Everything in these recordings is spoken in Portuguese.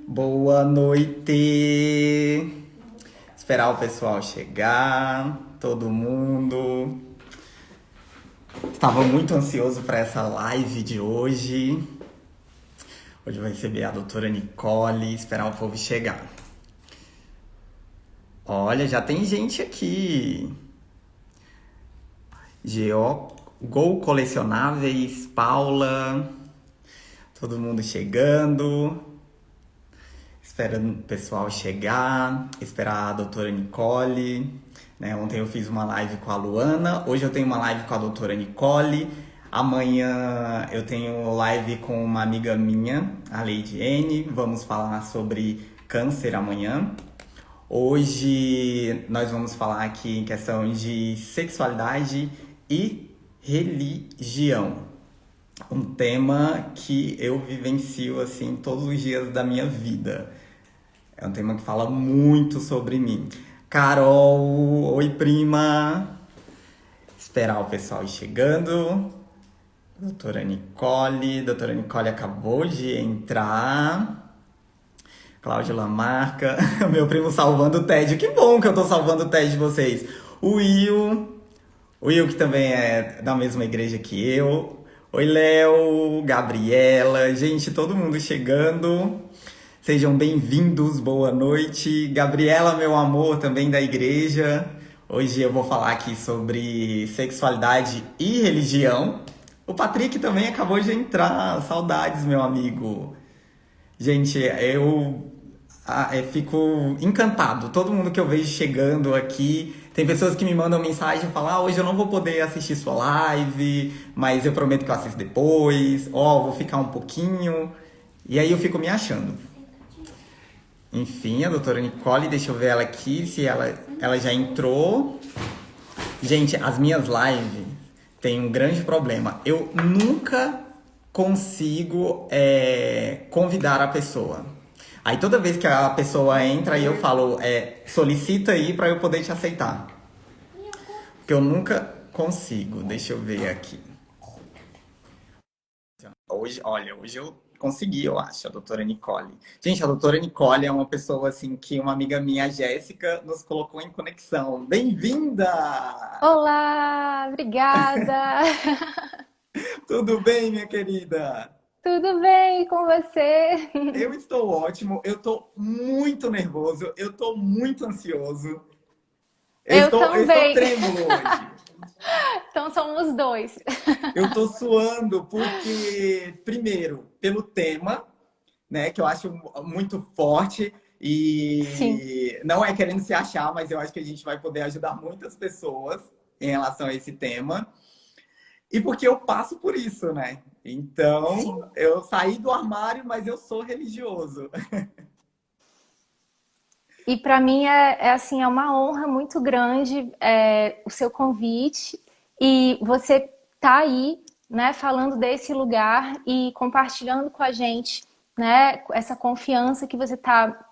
Boa noite! Esperar o pessoal chegar, todo mundo. Estava muito ansioso para essa live de hoje. Hoje eu vou receber a doutora Nicole, esperar o povo chegar. Olha, já tem gente aqui. Gol Colecionáveis, Paula, todo mundo chegando. Esperando o pessoal chegar, esperar a doutora Nicole. Né? Ontem eu fiz uma live com a Luana, hoje eu tenho uma live com a doutora Nicole. Amanhã eu tenho live com uma amiga minha, a Lady N. Vamos falar sobre câncer amanhã. Hoje nós vamos falar aqui em questão de sexualidade e religião. Um tema que eu vivencio assim todos os dias da minha vida. É um tema que fala muito sobre mim. Carol, oi prima. Esperar o pessoal ir chegando. Doutora Nicole acabou de entrar. Cláudio Lamarca, meu primo salvando o TED. Que bom que eu tô salvando o TED de vocês. O Will que também é da mesma igreja que eu. Oi, Léo, Gabriela, gente, todo mundo chegando. Sejam bem-vindos, boa noite. Gabriela, meu amor, também da igreja. Hoje eu vou falar aqui sobre sexualidade e religião. O Patrick também acabou de entrar. Saudades, meu amigo. Gente, eu fico encantado. Todo mundo que eu vejo chegando aqui. Tem pessoas que me mandam mensagem e falam: hoje eu não vou poder assistir sua live, mas eu prometo que eu assisto depois. Vou ficar um pouquinho. E aí eu fico me achando. Enfim, a doutora Nicole, deixa eu ver ela aqui, se ela já entrou. Gente, as minhas lives têm um grande problema. Eu nunca consigo convidar a pessoa. Aí toda vez que a pessoa entra, eu falo, solicita aí pra eu poder te aceitar. Porque eu nunca consigo. Deixa eu ver aqui. Hoje eu consegui, eu acho, a doutora Nicole. Gente, a doutora Nicole é uma pessoa, assim, que uma amiga minha, a Jéssica, nos colocou em conexão. Bem-vinda! Olá, obrigada. Tudo bem, minha querida? Tudo bem com você? Eu estou ótimo, eu estou muito nervoso, eu estou muito ansioso. Eu Eu estou também. trêmulo hoje. Então somos dois. Eu estou suando porque, primeiro, pelo tema, né, que eu acho muito forte Sim. e não é querendo se achar, mas eu acho que a gente vai poder ajudar muitas pessoas em relação a esse tema. E porque eu passo por isso, né? Então, Sim. eu saí do armário, mas eu sou religioso. E para mim assim, é uma honra muito grande o seu convite e você tá aí, né, falando desse lugar e compartilhando com a gente, né, essa confiança que você tá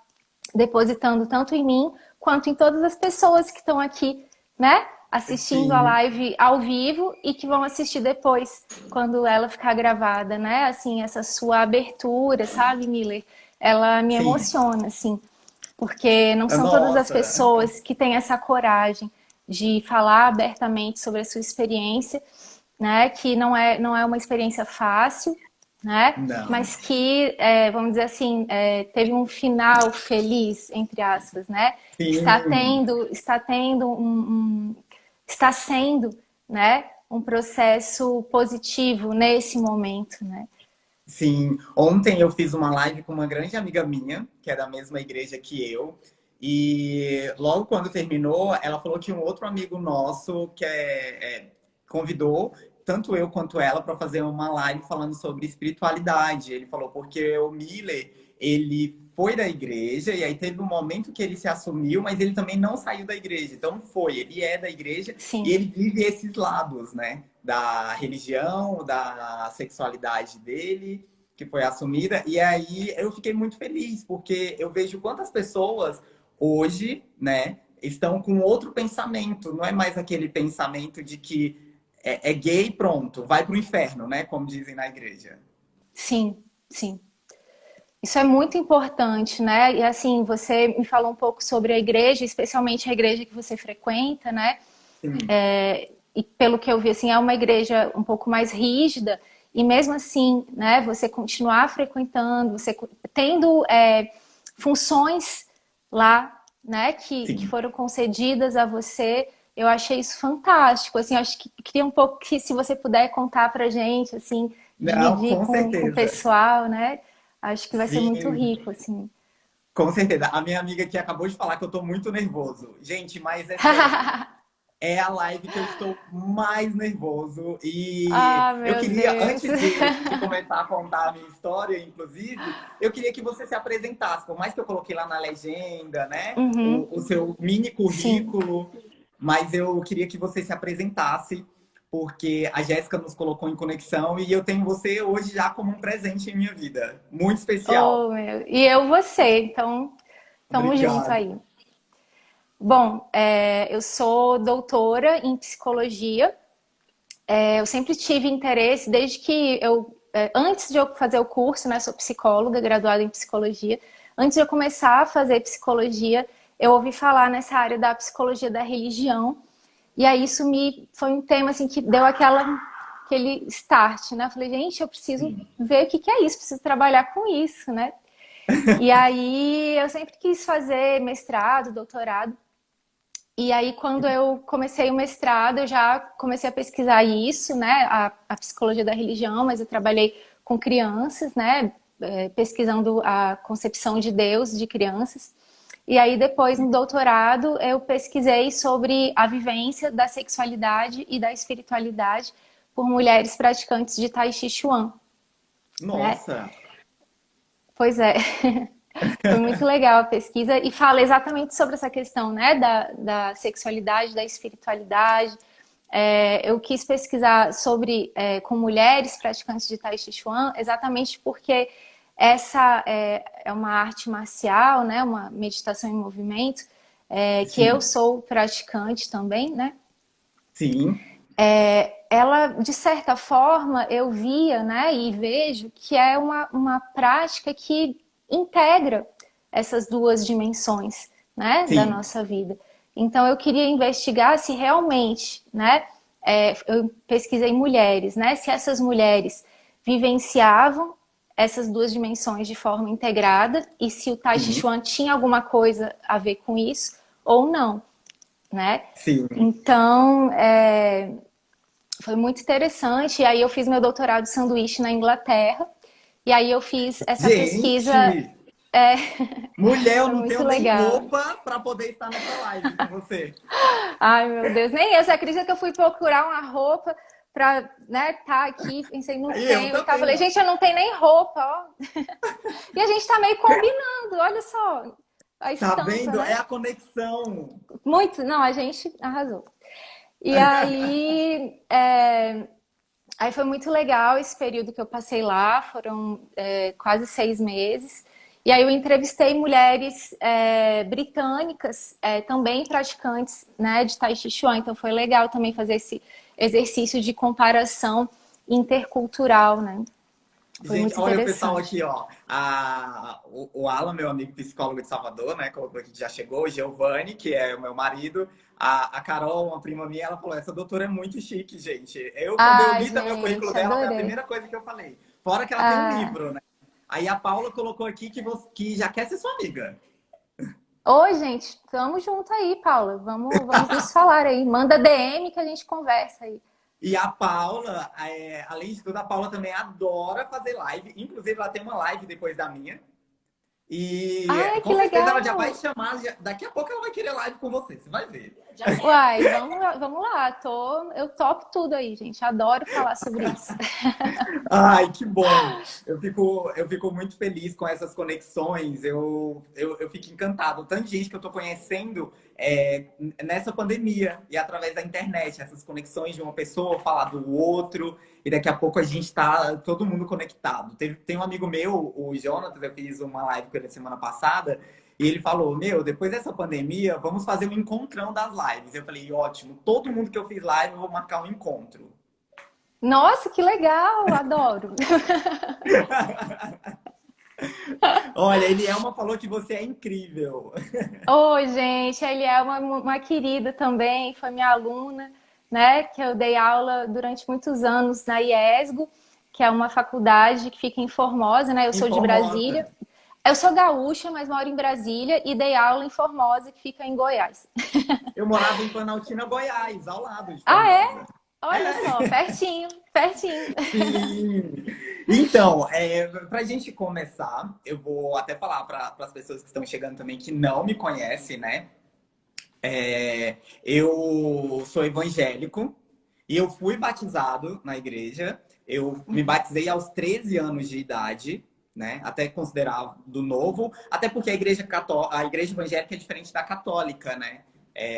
depositando tanto em mim quanto em todas as pessoas que estão aqui, né? Assistindo a Sim, live ao vivo e que vão assistir depois, quando ela ficar gravada, né? Assim, essa sua abertura, sabe, Miller? Ela me sim. emociona, assim, porque não são todas as Nossa. pessoas que têm essa coragem de falar abertamente sobre a sua experiência, né? Que não é uma experiência fácil, né? Não. Mas que, vamos dizer assim, teve um final feliz, entre aspas, né? Sim, Está sendo, né? Um processo positivo nesse momento, né? sim. Ontem eu fiz uma live com uma grande amiga minha, que é da mesma igreja que eu. E logo quando terminou, ela falou que um outro amigo nosso convidou tanto eu quanto ela para fazer uma live falando sobre espiritualidade. Ele falou porque o Miller, ele foi da igreja e aí teve um momento que ele se assumiu, mas ele também não saiu da igreja. Então ele é da igreja e Sim. ele vive esses lados, né? Da religião, da sexualidade dele, que foi assumida. E aí eu fiquei muito feliz, porque eu vejo quantas pessoas hoje, né, estão com outro pensamento. Não é mais aquele pensamento de que é gay, pronto, vai pro inferno, né? Como dizem na igreja. Sim, sim. Isso é muito importante, né? E assim, você me falou um pouco sobre a igreja, especialmente a igreja que você frequenta, né? Sim, E pelo que eu vi, assim, é uma igreja um pouco mais rígida, e mesmo assim, né, você continuar frequentando, você tendo funções lá, né, que sim. foram concedidas a você, eu achei isso fantástico. Assim, eu acho que queria um pouco que, se você puder contar pra gente, assim, Não, dividir com com o certeza. pessoal, né? Acho que vai ser muito Sim, rico, assim. com certeza. A minha amiga aqui acabou de falar que eu tô muito nervoso. Gente, mas é sério. É a live que eu estou mais nervoso. E Ah, eu meu queria, Deus. antes de começar a contar a minha história, inclusive, eu queria que você se apresentasse. Por mais que eu coloquei lá na legenda, né? Uhum, O seu mini sim. currículo, mas eu queria que você se apresentasse, porque a Jéssica nos colocou em conexão e eu tenho você hoje já como um presente em minha vida. Muito especial. Oh, meu. E eu você, então, tamo junto Obrigado. aí. Bom, eu sou doutora em psicologia. Eu sempre tive interesse, desde que antes de eu fazer o curso, né, sou psicóloga, graduada em psicologia. Antes de eu começar a fazer psicologia, eu ouvi falar nessa área da psicologia da religião. E aí isso me foi um tema assim que deu aquele start, né? Eu falei, gente, eu preciso Sim. ver o que que é isso, preciso trabalhar com isso, né? E aí eu sempre quis fazer mestrado, doutorado. E aí, quando eu comecei o mestrado, eu já comecei a pesquisar isso, né? A psicologia da religião, mas eu trabalhei com crianças, né? Pesquisando a concepção de Deus de crianças. E aí, depois, no doutorado, eu pesquisei sobre a vivência da sexualidade e da espiritualidade por mulheres praticantes de Tai Chi Chuan, né? Nossa. Pois é. Foi muito legal a pesquisa e fala exatamente sobre essa questão, né, da sexualidade, da espiritualidade. Eu quis pesquisar sobre com mulheres praticantes de Tai Chi Chuan, exatamente porque essa é uma arte marcial, né, uma meditação em movimento, que eu Sim, sou praticante também, né? sim, Ela, de certa forma, eu via, né, e vejo que é uma prática que integra essas duas dimensões, né, da sim. nossa vida. Então, eu queria investigar se realmente, né, eu pesquisei mulheres, né, se essas mulheres vivenciavam essas duas dimensões de forma integrada e se o Tai Chi Sim, Chuan tinha alguma coisa a ver com isso ou não, né? sim. Então, foi muito interessante. E aí eu fiz meu doutorado de sanduíche na Inglaterra. E aí eu fiz essa pesquisa. Gente, mulher, eu Foi não muito tenho nem legal. roupa para poder estar nessa live com você. Ai, meu Deus, nem eu. Você acredita que eu fui procurar uma roupa pra, né, tá aqui, pensei, não E eu tenho e tal. também Falei, não. gente, eu não tenho nem roupa, ó. E a gente tá meio combinando, olha só a Tá estampa, vendo? É né? a conexão. Muito, não, a gente arrasou. E aí, aí foi muito legal esse período que eu passei lá, foram quase 6 meses. E aí eu entrevistei mulheres britânicas, também praticantes, né, de Tai Chi Chuan. Então foi legal também fazer esse exercício de comparação intercultural, né? Foi Gente, muito olha o pessoal interessante. aqui, ó. O Alan, meu amigo psicólogo de Salvador, né? Colocou aqui que já chegou. O Giovanni, que é o meu marido. A Carol, uma prima minha, ela falou: essa doutora é muito chique, gente. Quando eu Ai, li também o currículo gente, dela, foi a adorei. primeira coisa que eu falei. Fora que ela tem um Ah, livro, né? Aí a Paula colocou aqui que já quer ser sua amiga. oi, gente, tamo junto aí, Paula. Vamos nos falar aí. Manda DM que a gente conversa aí. E a Paula, além de tudo, a Paula também adora fazer live. Inclusive, ela tem uma live depois da minha. E Ai, que com certeza ela já vai legal! chamar. Daqui a pouco ela vai querer live com você. Você vai ver. Uai, vamos lá. Eu topo tudo aí, gente. Adoro falar sobre isso. Ai, que bom! Eu fico muito feliz com essas conexões. Eu fico encantado. Tanta gente que eu tô conhecendo nessa pandemia e através da internet. Essas conexões de uma pessoa falar do outro. E daqui a pouco a gente tá todo mundo conectado. Tem um amigo meu, o Jonatas, eu fiz uma live com ele semana passada. E ele falou: Meu, depois dessa pandemia, vamos fazer um encontrão das lives. Eu falei: Ótimo, todo mundo que eu fiz live, eu vou marcar um encontro. Nossa, que legal! Adoro. Olha, Elielma falou que você é incrível. Oi, gente, ele é uma querida também, foi minha aluna, né? Que eu dei aula durante muitos anos na IESGO, que é uma faculdade que fica em Formosa, né? Eu Em sou de Formosa. Brasília. Eu sou gaúcha, mas moro em Brasília e dei aula em Formosa, que fica em Goiás. Eu morava em Planaltina, Goiás, ao lado de Ah, é? Formosa. Olha É, só, pertinho, pertinho. sim. Então, para a gente começar, eu vou até falar para as pessoas que estão chegando também que não me conhecem, né? Eu sou evangélico e eu fui batizado na igreja. Eu me batizei aos 13 anos de idade, né? Até considerar do novo, até porque a igreja evangélica é diferente da católica, né?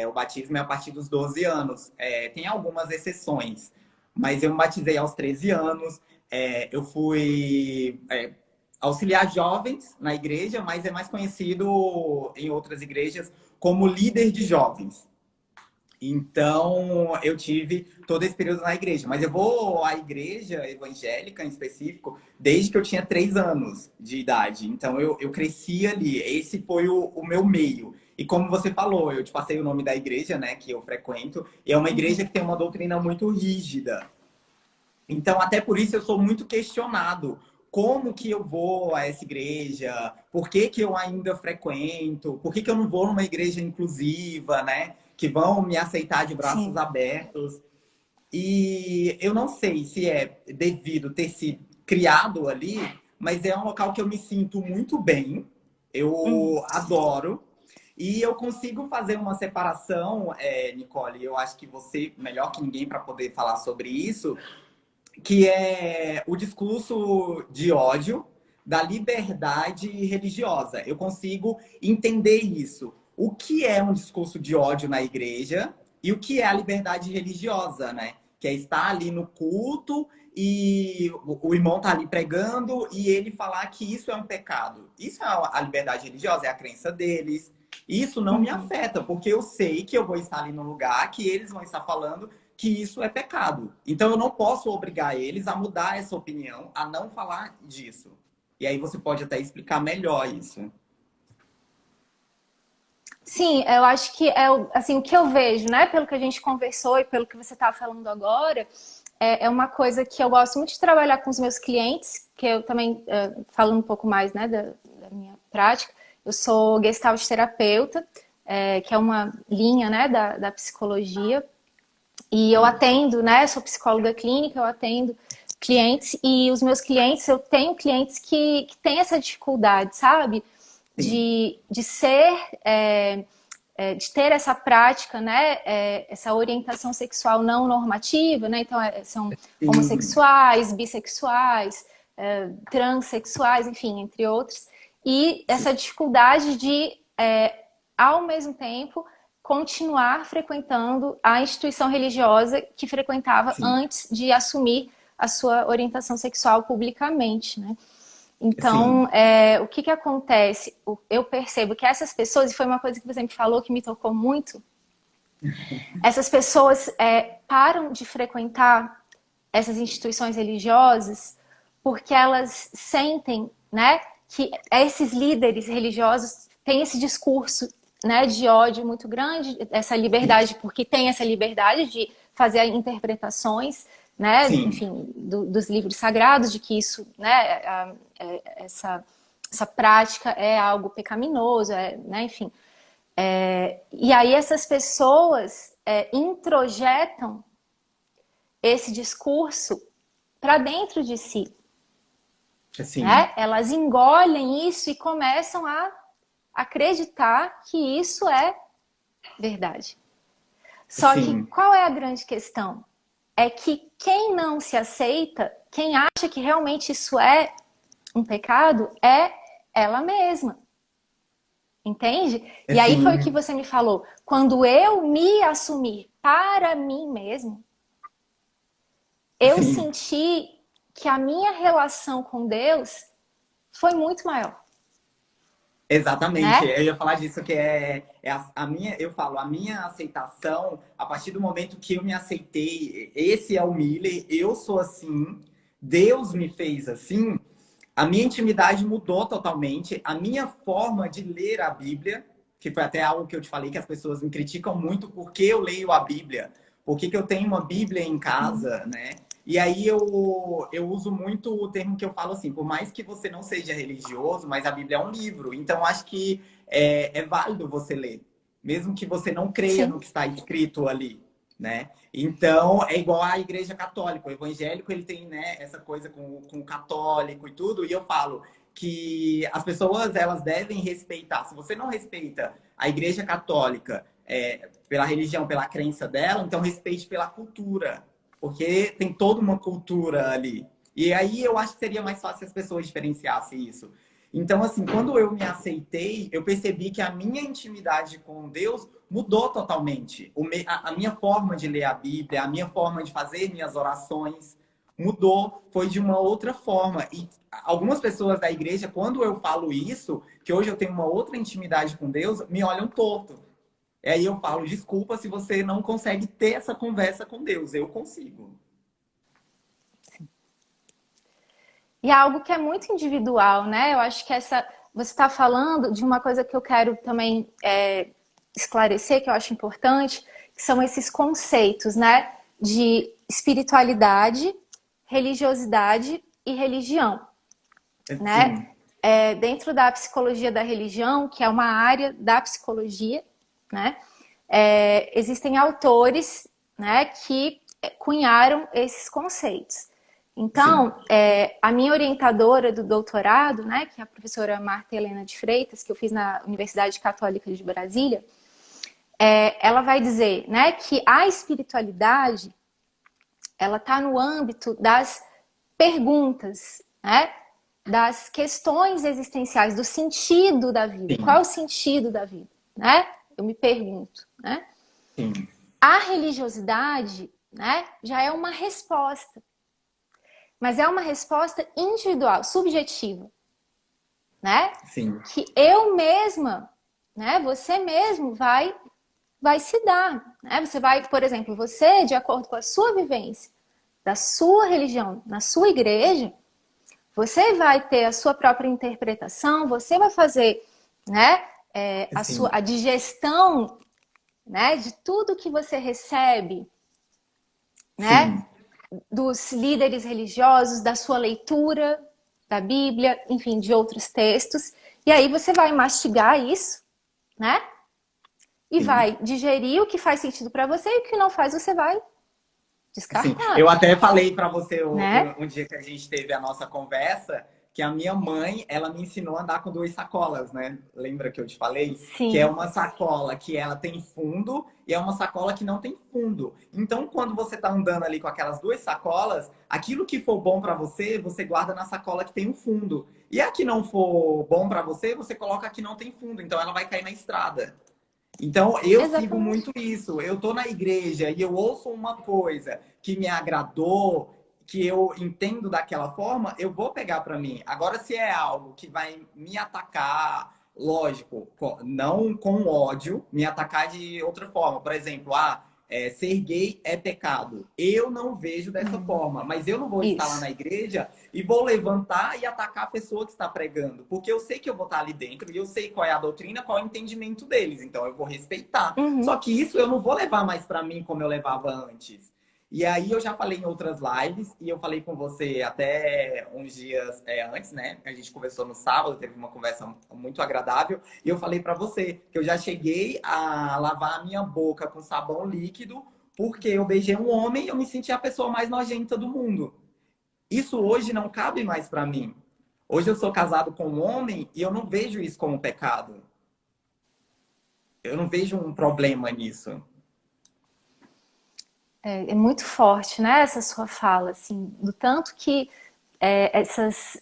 O batismo é a partir dos 12 anos. Tem algumas exceções, mas eu me batizei aos 13 anos. Eu fui auxiliar jovens na igreja, mas é mais conhecido em outras igrejas como líder de jovens. Então, eu tive todo esse período na igreja. Mas eu vou à igreja evangélica, em específico, desde que eu tinha 3 anos de idade. Então, eu cresci ali. Esse foi o meu meio. E como você falou, eu te passei o nome da igreja, né, que eu frequento. E é uma igreja que tem uma doutrina muito rígida. Então, até por isso, eu sou muito questionado. Como que eu vou a essa igreja? Por que que eu ainda frequento? Por que que eu não vou numa igreja inclusiva, né? Que vão me aceitar de braços Sim. abertos. E eu não sei se é devido ter sido criado ali, mas é um local que eu me sinto muito bem. Uhum. Eu adoro. E eu consigo fazer uma separação, Nicole. Eu acho que você, melhor que ninguém para poder falar sobre isso, que é o discurso de ódio da liberdade religiosa. Eu consigo entender isso. O que é um discurso de ódio na igreja e o que é a liberdade religiosa, né? Que é estar ali no culto e o irmão tá ali pregando e ele falar que isso é um pecado. Isso é a liberdade religiosa, é a crença deles. Isso não me Uhum. afeta, porque eu sei que eu vou estar ali no lugar que eles vão estar falando que isso é pecado. Então eu não posso obrigar eles a mudar essa opinião, a não falar disso. E aí você pode até explicar melhor isso. Sim, eu acho que é assim, o que eu vejo, né, pelo que a gente conversou e pelo que você está falando agora, é uma coisa que eu gosto muito de trabalhar com os meus clientes, que eu também, falando um pouco mais, né, da minha prática, eu sou Gestalt terapeuta, que é uma linha, né, da psicologia, e eu Isso. atendo, né, sou psicóloga clínica, eu atendo clientes, e os meus clientes, eu tenho clientes que têm essa dificuldade, sabe? Sim. De ser, de ter essa prática, né, essa orientação sexual não normativa, né, então são Sim. homossexuais, bissexuais, transexuais, enfim, entre outros, e Sim. essa dificuldade de, ao mesmo tempo, continuar frequentando a instituição religiosa que frequentava Sim. antes de assumir a sua orientação sexual publicamente, né? Então, Sim. o que que acontece? Eu percebo que essas pessoas, e foi uma coisa que você me falou que me tocou muito, essas pessoas param de frequentar essas instituições religiosas porque elas sentem, né, que esses líderes religiosos têm esse discurso, né, de ódio muito grande, essa liberdade, Isso. porque tem essa liberdade de fazer interpretações, né, Sim. enfim, dos livros sagrados, de que isso, né, essa prática é algo pecaminoso, né, enfim. E aí essas pessoas introjetam esse discurso para dentro de si, Sim. né? Elas engolem isso e começam a acreditar que isso é verdade. Só que Sim. qual é a grande questão? É que quem não se aceita, quem acha que realmente isso é um pecado, é ela mesma. Entende? E aí foi o que Sim. você me falou. Quando eu me assumir para mim mesmo, eu Sim. senti que a minha relação com Deus foi muito maior, Exatamente, né? eu ia falar disso, que é a minha, eu falo, a minha aceitação, a partir do momento que eu me aceitei, esse é o Miller, eu sou assim, Deus me fez assim, A minha intimidade mudou totalmente. A minha forma de ler a Bíblia, que foi até algo que eu te falei que as pessoas me criticam muito porque eu leio a Bíblia. Por que eu tenho uma Bíblia em casa, né? E aí eu uso muito o termo que eu falo assim, por mais que você não seja religioso, mas a Bíblia é um livro. Então, acho que é válido você ler, mesmo que você não creia no Sim, que está escrito ali, né? Então, é igual à Igreja Católica. O evangélico, ele tem, né, essa coisa com o católico e tudo. E eu falo que as pessoas, elas devem respeitar. Se você não respeita a Igreja Católica pela religião, pela crença dela, então respeite pela cultura. Porque tem toda uma cultura ali. E aí eu acho que seria mais fácil se as pessoas diferenciassem isso. Então, assim, quando eu me aceitei, eu percebi que a minha intimidade com Deus mudou totalmente. A minha forma de ler a Bíblia, a minha forma de fazer minhas orações mudou, foi de uma outra forma. E algumas pessoas da igreja, quando eu falo isso, que hoje eu tenho uma outra intimidade com Deus, me olham torto. E aí eu falo, desculpa se você não consegue ter essa conversa com Deus, eu consigo. e é algo que é muito individual, né? Eu acho que você está falando de uma coisa que eu quero também esclarecer, que eu acho importante, que são esses conceitos, né? De espiritualidade, religiosidade e religião, né? Sim, Dentro da psicologia da religião, que é uma área da psicologia, né? Existem autores, né, que cunharam esses conceitos. sim, Então, a minha orientadora do doutorado, né, que é a professora Marta Helena de Freitas, que eu fiz na Universidade Católica de Brasília, ela vai dizer, né, que a espiritualidade ela está no âmbito das perguntas, né, das questões existenciais, do sentido da vida. Qual é sim, o sentido da vida, né? Eu me pergunto, né? sim, A religiosidade, né, já é uma resposta, mas é uma resposta individual, subjetiva, né? sim, Que eu mesma, né, você mesmo vai se dar, né? Você vai, por exemplo, você, de acordo com a sua vivência, da sua religião, na sua igreja, você vai ter a sua própria interpretação, você vai fazer, né, sim, a digestão, né, de tudo que você recebe, né, sim, dos líderes religiosos, da sua leitura da Bíblia, enfim, de outros textos. E aí você vai mastigar isso, né? E sim. vai digerir o que faz sentido para você e o que não faz, você vai Sim, eu descartando, até falei para você né? um dia que a gente teve a nossa conversa, que a minha mãe, ela me ensinou a andar com duas sacolas, né? Lembra que eu te falei? Que é Sim. uma sacola que ela tem fundo e é uma sacola que não tem fundo. Então, quando você tá andando ali com aquelas duas sacolas, aquilo que for bom para você, você guarda na sacola que tem um fundo. E a que não for bom para você, você coloca a que não tem fundo. Então, ela vai cair na estrada. Então, eu sigo Exatamente. muito isso. Eu tô na igreja e eu ouço uma coisa que me agradou, que eu entendo daquela forma, eu vou pegar para mim. Agora, se é algo que vai me atacar, lógico, não com ódio, me atacar de outra forma. Por exemplo, ser gay é pecado. Eu não vejo dessa forma, mas eu não vou estar lá Isso. na igreja e vou levantar e atacar a pessoa que está pregando, porque eu sei que eu vou estar ali dentro e eu sei qual é a doutrina, qual é o entendimento deles, então eu vou respeitar. Só Uhum. que isso eu não vou levar mais para mim como eu levava antes. E aí eu já falei em outras lives e eu falei com você até uns dias antes, né? A gente conversou no sábado, teve uma conversa muito agradável e eu falei para você que eu já cheguei a lavar a minha boca com sabão líquido porque eu beijei um homem e eu me senti a pessoa mais nojenta do mundo. Isso hoje não cabe mais para mim. Hoje eu sou casado com um homem e eu não vejo isso como pecado. Eu não vejo um problema nisso. É muito forte, né, essa sua fala, assim, do tanto que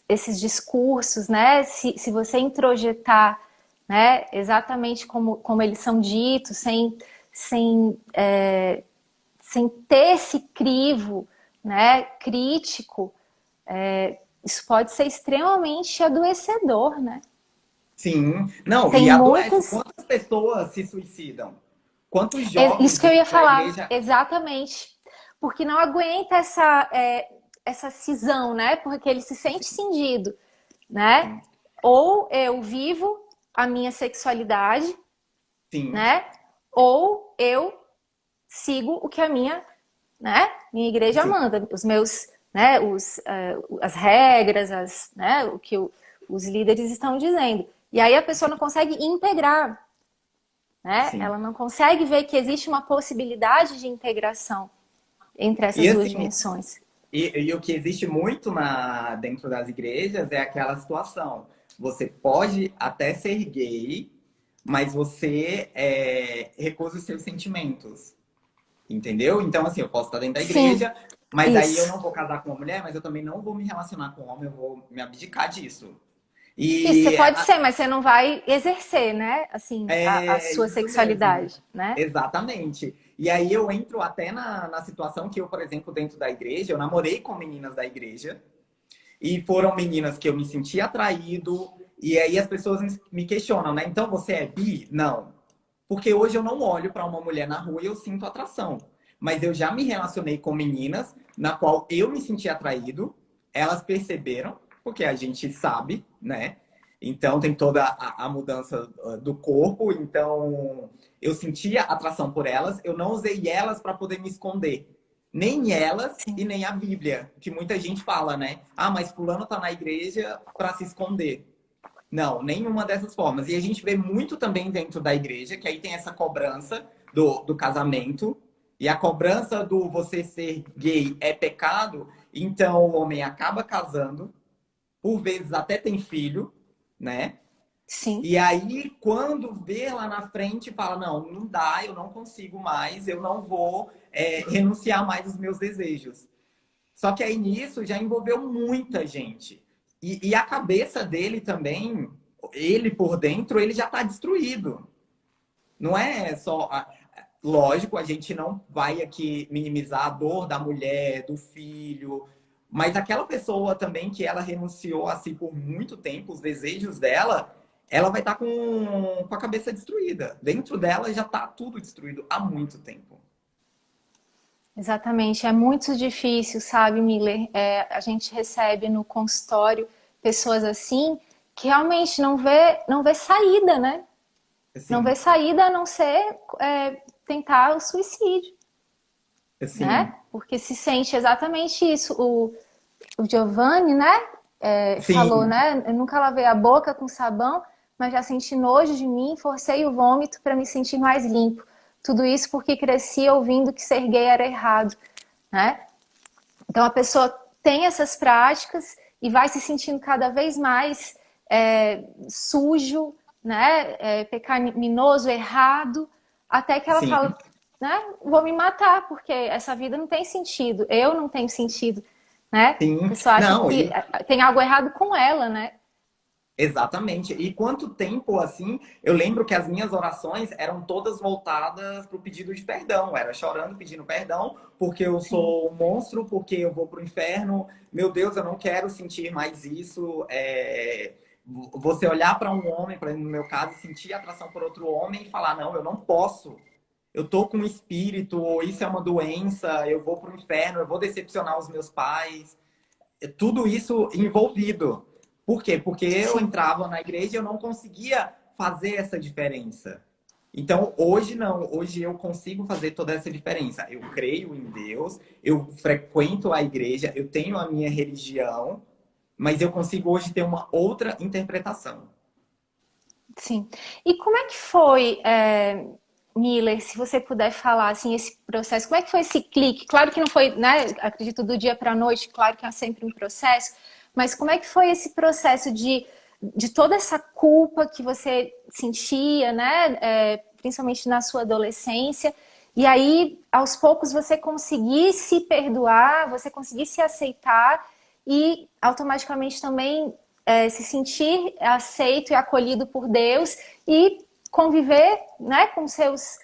esses discursos, né, se você introjetar, né, exatamente como eles são ditos, sem, sem ter esse crivo, né, crítico, isso pode ser extremamente adoecedor, né? Sim, não, Tem e adoece. muitas. Quantas pessoas se suicidam? Quantos Isso jovens que eu ia vêm para a falar, igreja? exatamente. Porque não aguenta essa cisão, né? Porque ele se sente cindido. né? sim, Ou eu vivo a minha sexualidade, sim, né? Ou eu sigo o que a minha igreja sim. manda, os meus, né, as regras, né, o que os líderes estão dizendo. E aí a pessoa não consegue integrar, né? Sim. Ela não consegue ver que existe uma possibilidade de integração entre E essas duas assim, dimensões. e o que existe muito dentro das igrejas é aquela situação. Você pode até ser gay, mas você recusa os seus sentimentos. Entendeu? Então, assim, eu posso estar dentro da Sim, igreja, mas aí eu isso. não vou casar com uma mulher, mas eu também não vou me relacionar com um homem, eu vou me abdicar disso. Isso, você E pode ser, mas você não vai exercer, né? Assim, a é sua isso mesmo. sexualidade, né? Exatamente. E aí eu entro até na situação que eu, por exemplo, dentro da igreja, eu namorei com meninas da igreja, e foram meninas que eu me senti atraído, e aí as pessoas me questionam, né? Então você é bi? Não. Porque hoje eu não olho para uma mulher na rua e eu sinto atração. Mas eu já me relacionei com meninas na qual eu me senti atraído, elas perceberam, porque a gente sabe, né? Então tem toda a mudança do corpo, então eu sentia atração por elas, eu não usei elas para poder me esconder. Nem elas e Sim. nem a Bíblia, que muita gente fala, né? Ah, mas fulano tá na igreja para se esconder. Não, nenhuma dessas formas. E a gente vê muito também dentro da igreja, que aí tem essa cobrança do casamento, e a cobrança do você ser gay é pecado, então o homem acaba casando, por vezes até tem filho, né? Sim. E aí, quando vê lá na frente, fala: não, não dá, eu não consigo mais, eu não vou renunciar mais aos meus desejos. Só que aí nisso já envolveu muita gente. E a cabeça dele também, ele por dentro, ele já está destruído. Não é só. Lógico, a gente não vai aqui minimizar a dor da mulher, do filho, mas aquela pessoa também que ela renunciou a si por muito tempo, os desejos dela, ela vai estar com a cabeça destruída. Dentro dela já está tudo destruído há muito tempo. Exatamente, é muito difícil, sabe, Miller? A gente recebe no consultório pessoas assim que realmente não vê saída, né? Não vê Assim, saída a não ser tentar o suicídio, né? assim, Porque se sente exatamente isso. O Giovanni, né? Falou, sim, né? Eu nunca lavei a boca com sabão, mas já senti nojo de mim, forcei o vômito para me sentir mais limpo. Tudo isso porque cresci ouvindo que ser gay era errado, né? Então a pessoa tem essas práticas e vai se sentindo cada vez mais sujo, né? Pecaminoso, errado, até que ela sim, fala, né? Vou me matar porque essa vida não tem sentido, eu não tenho sentido, né? A sim. pessoa acha Não, que tem algo errado com ela, né? exatamente. E quanto tempo assim, eu lembro que as minhas orações eram todas voltadas para o pedido de perdão. Era chorando, pedindo perdão, porque eu Sim, sou um monstro, porque eu vou para o inferno. Meu Deus, eu não quero sentir mais isso. Você olhar para um homem, no meu caso, sentir atração por outro homem e falar: não, eu não posso. Eu tô com um espírito, ou isso é uma doença, eu vou para o inferno, eu vou decepcionar os meus pais. Tudo isso envolvido. Por quê? Porque eu sim. entrava na igreja e eu não conseguia fazer essa diferença. Então, hoje não, hoje eu consigo fazer toda essa diferença. Eu creio em Deus, eu frequento a igreja, eu tenho a minha religião, mas eu consigo hoje ter uma outra interpretação. Sim. E como é que foi, Miller, se você puder falar assim esse processo, como é que foi esse clique? Claro que não foi, né? Acredito do dia para a noite, claro que é sempre um processo, mas como é que foi esse processo de toda essa culpa que você sentia, né? Principalmente na sua adolescência, e aí aos poucos você conseguir se perdoar, você conseguir se aceitar e automaticamente também se sentir aceito e acolhido por Deus e conviver, né, com seus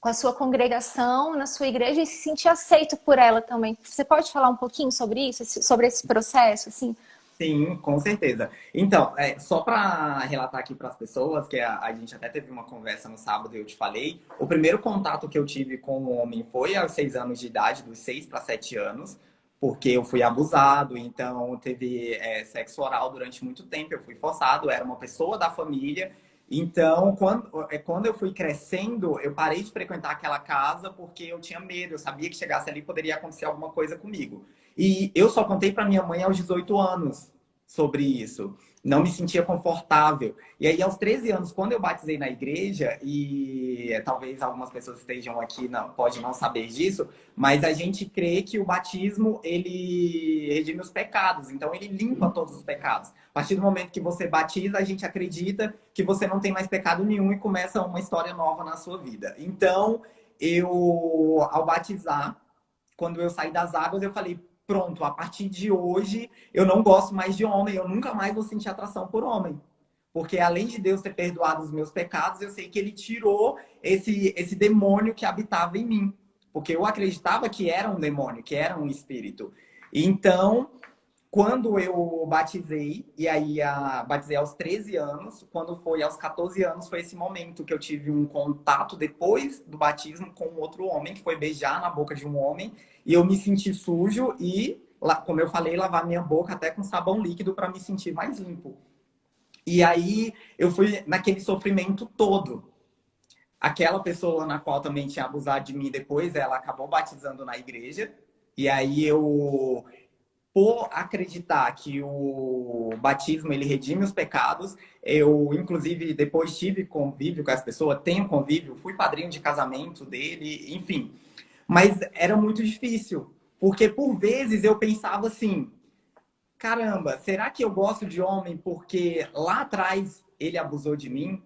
com a sua congregação, na sua igreja e se sentir aceito por ela também. Você pode falar um pouquinho sobre isso, sobre esse processo, assim? Sim, com certeza. Então, só para relatar aqui para as pessoas, que a gente até teve uma conversa no sábado e eu te falei, o primeiro contato que eu tive com o homem foi aos 6 anos de idade, dos 6 para 7 anos, porque eu fui abusado, então teve sexo oral durante muito tempo, eu fui forçado, era uma pessoa da família. Então, quando eu fui crescendo, eu parei de frequentar aquela casa porque eu tinha medo, eu sabia que chegasse ali poderia acontecer alguma coisa comigo. E eu só contei para minha mãe aos 18 anos sobre isso. Não me sentia confortável. E aí, aos 13 anos, quando eu batizei na igreja, e talvez algumas pessoas estejam aqui, não, pode não saber disso, mas a gente crê que o batismo, ele redime os pecados. Então, ele limpa todos os pecados. A partir do momento que você batiza, a gente acredita que você não tem mais pecado nenhum e começa uma história nova na sua vida. Então, ao batizar, quando eu saí das águas, eu falei, pronto, a partir de hoje eu não gosto mais de homem, eu nunca mais vou sentir atração por homem. Porque além de Deus ter perdoado os meus pecados, eu sei que ele tirou esse demônio que habitava em mim. Porque eu acreditava que era um demônio, que era um espírito. Então, quando eu batizei, e aí batizei aos 13 anos, quando foi aos 14 anos, foi esse momento que eu tive um contato depois do batismo com outro homem, que foi beijar na boca de um homem, e eu me senti sujo e, como eu falei, lavar minha boca até com sabão líquido para me sentir mais limpo. E aí eu fui naquele sofrimento todo. Aquela pessoa na qual também tinha abusado de mim depois, ela acabou batizando na igreja, e aí por acreditar que o batismo ele redime os pecados, eu inclusive depois tive convívio com as pessoas, tenho convívio, fui padrinho de casamento dele, enfim. Mas era muito difícil, porque por vezes eu pensava assim, caramba, será que eu gosto de homem porque lá atrás ele abusou de mim,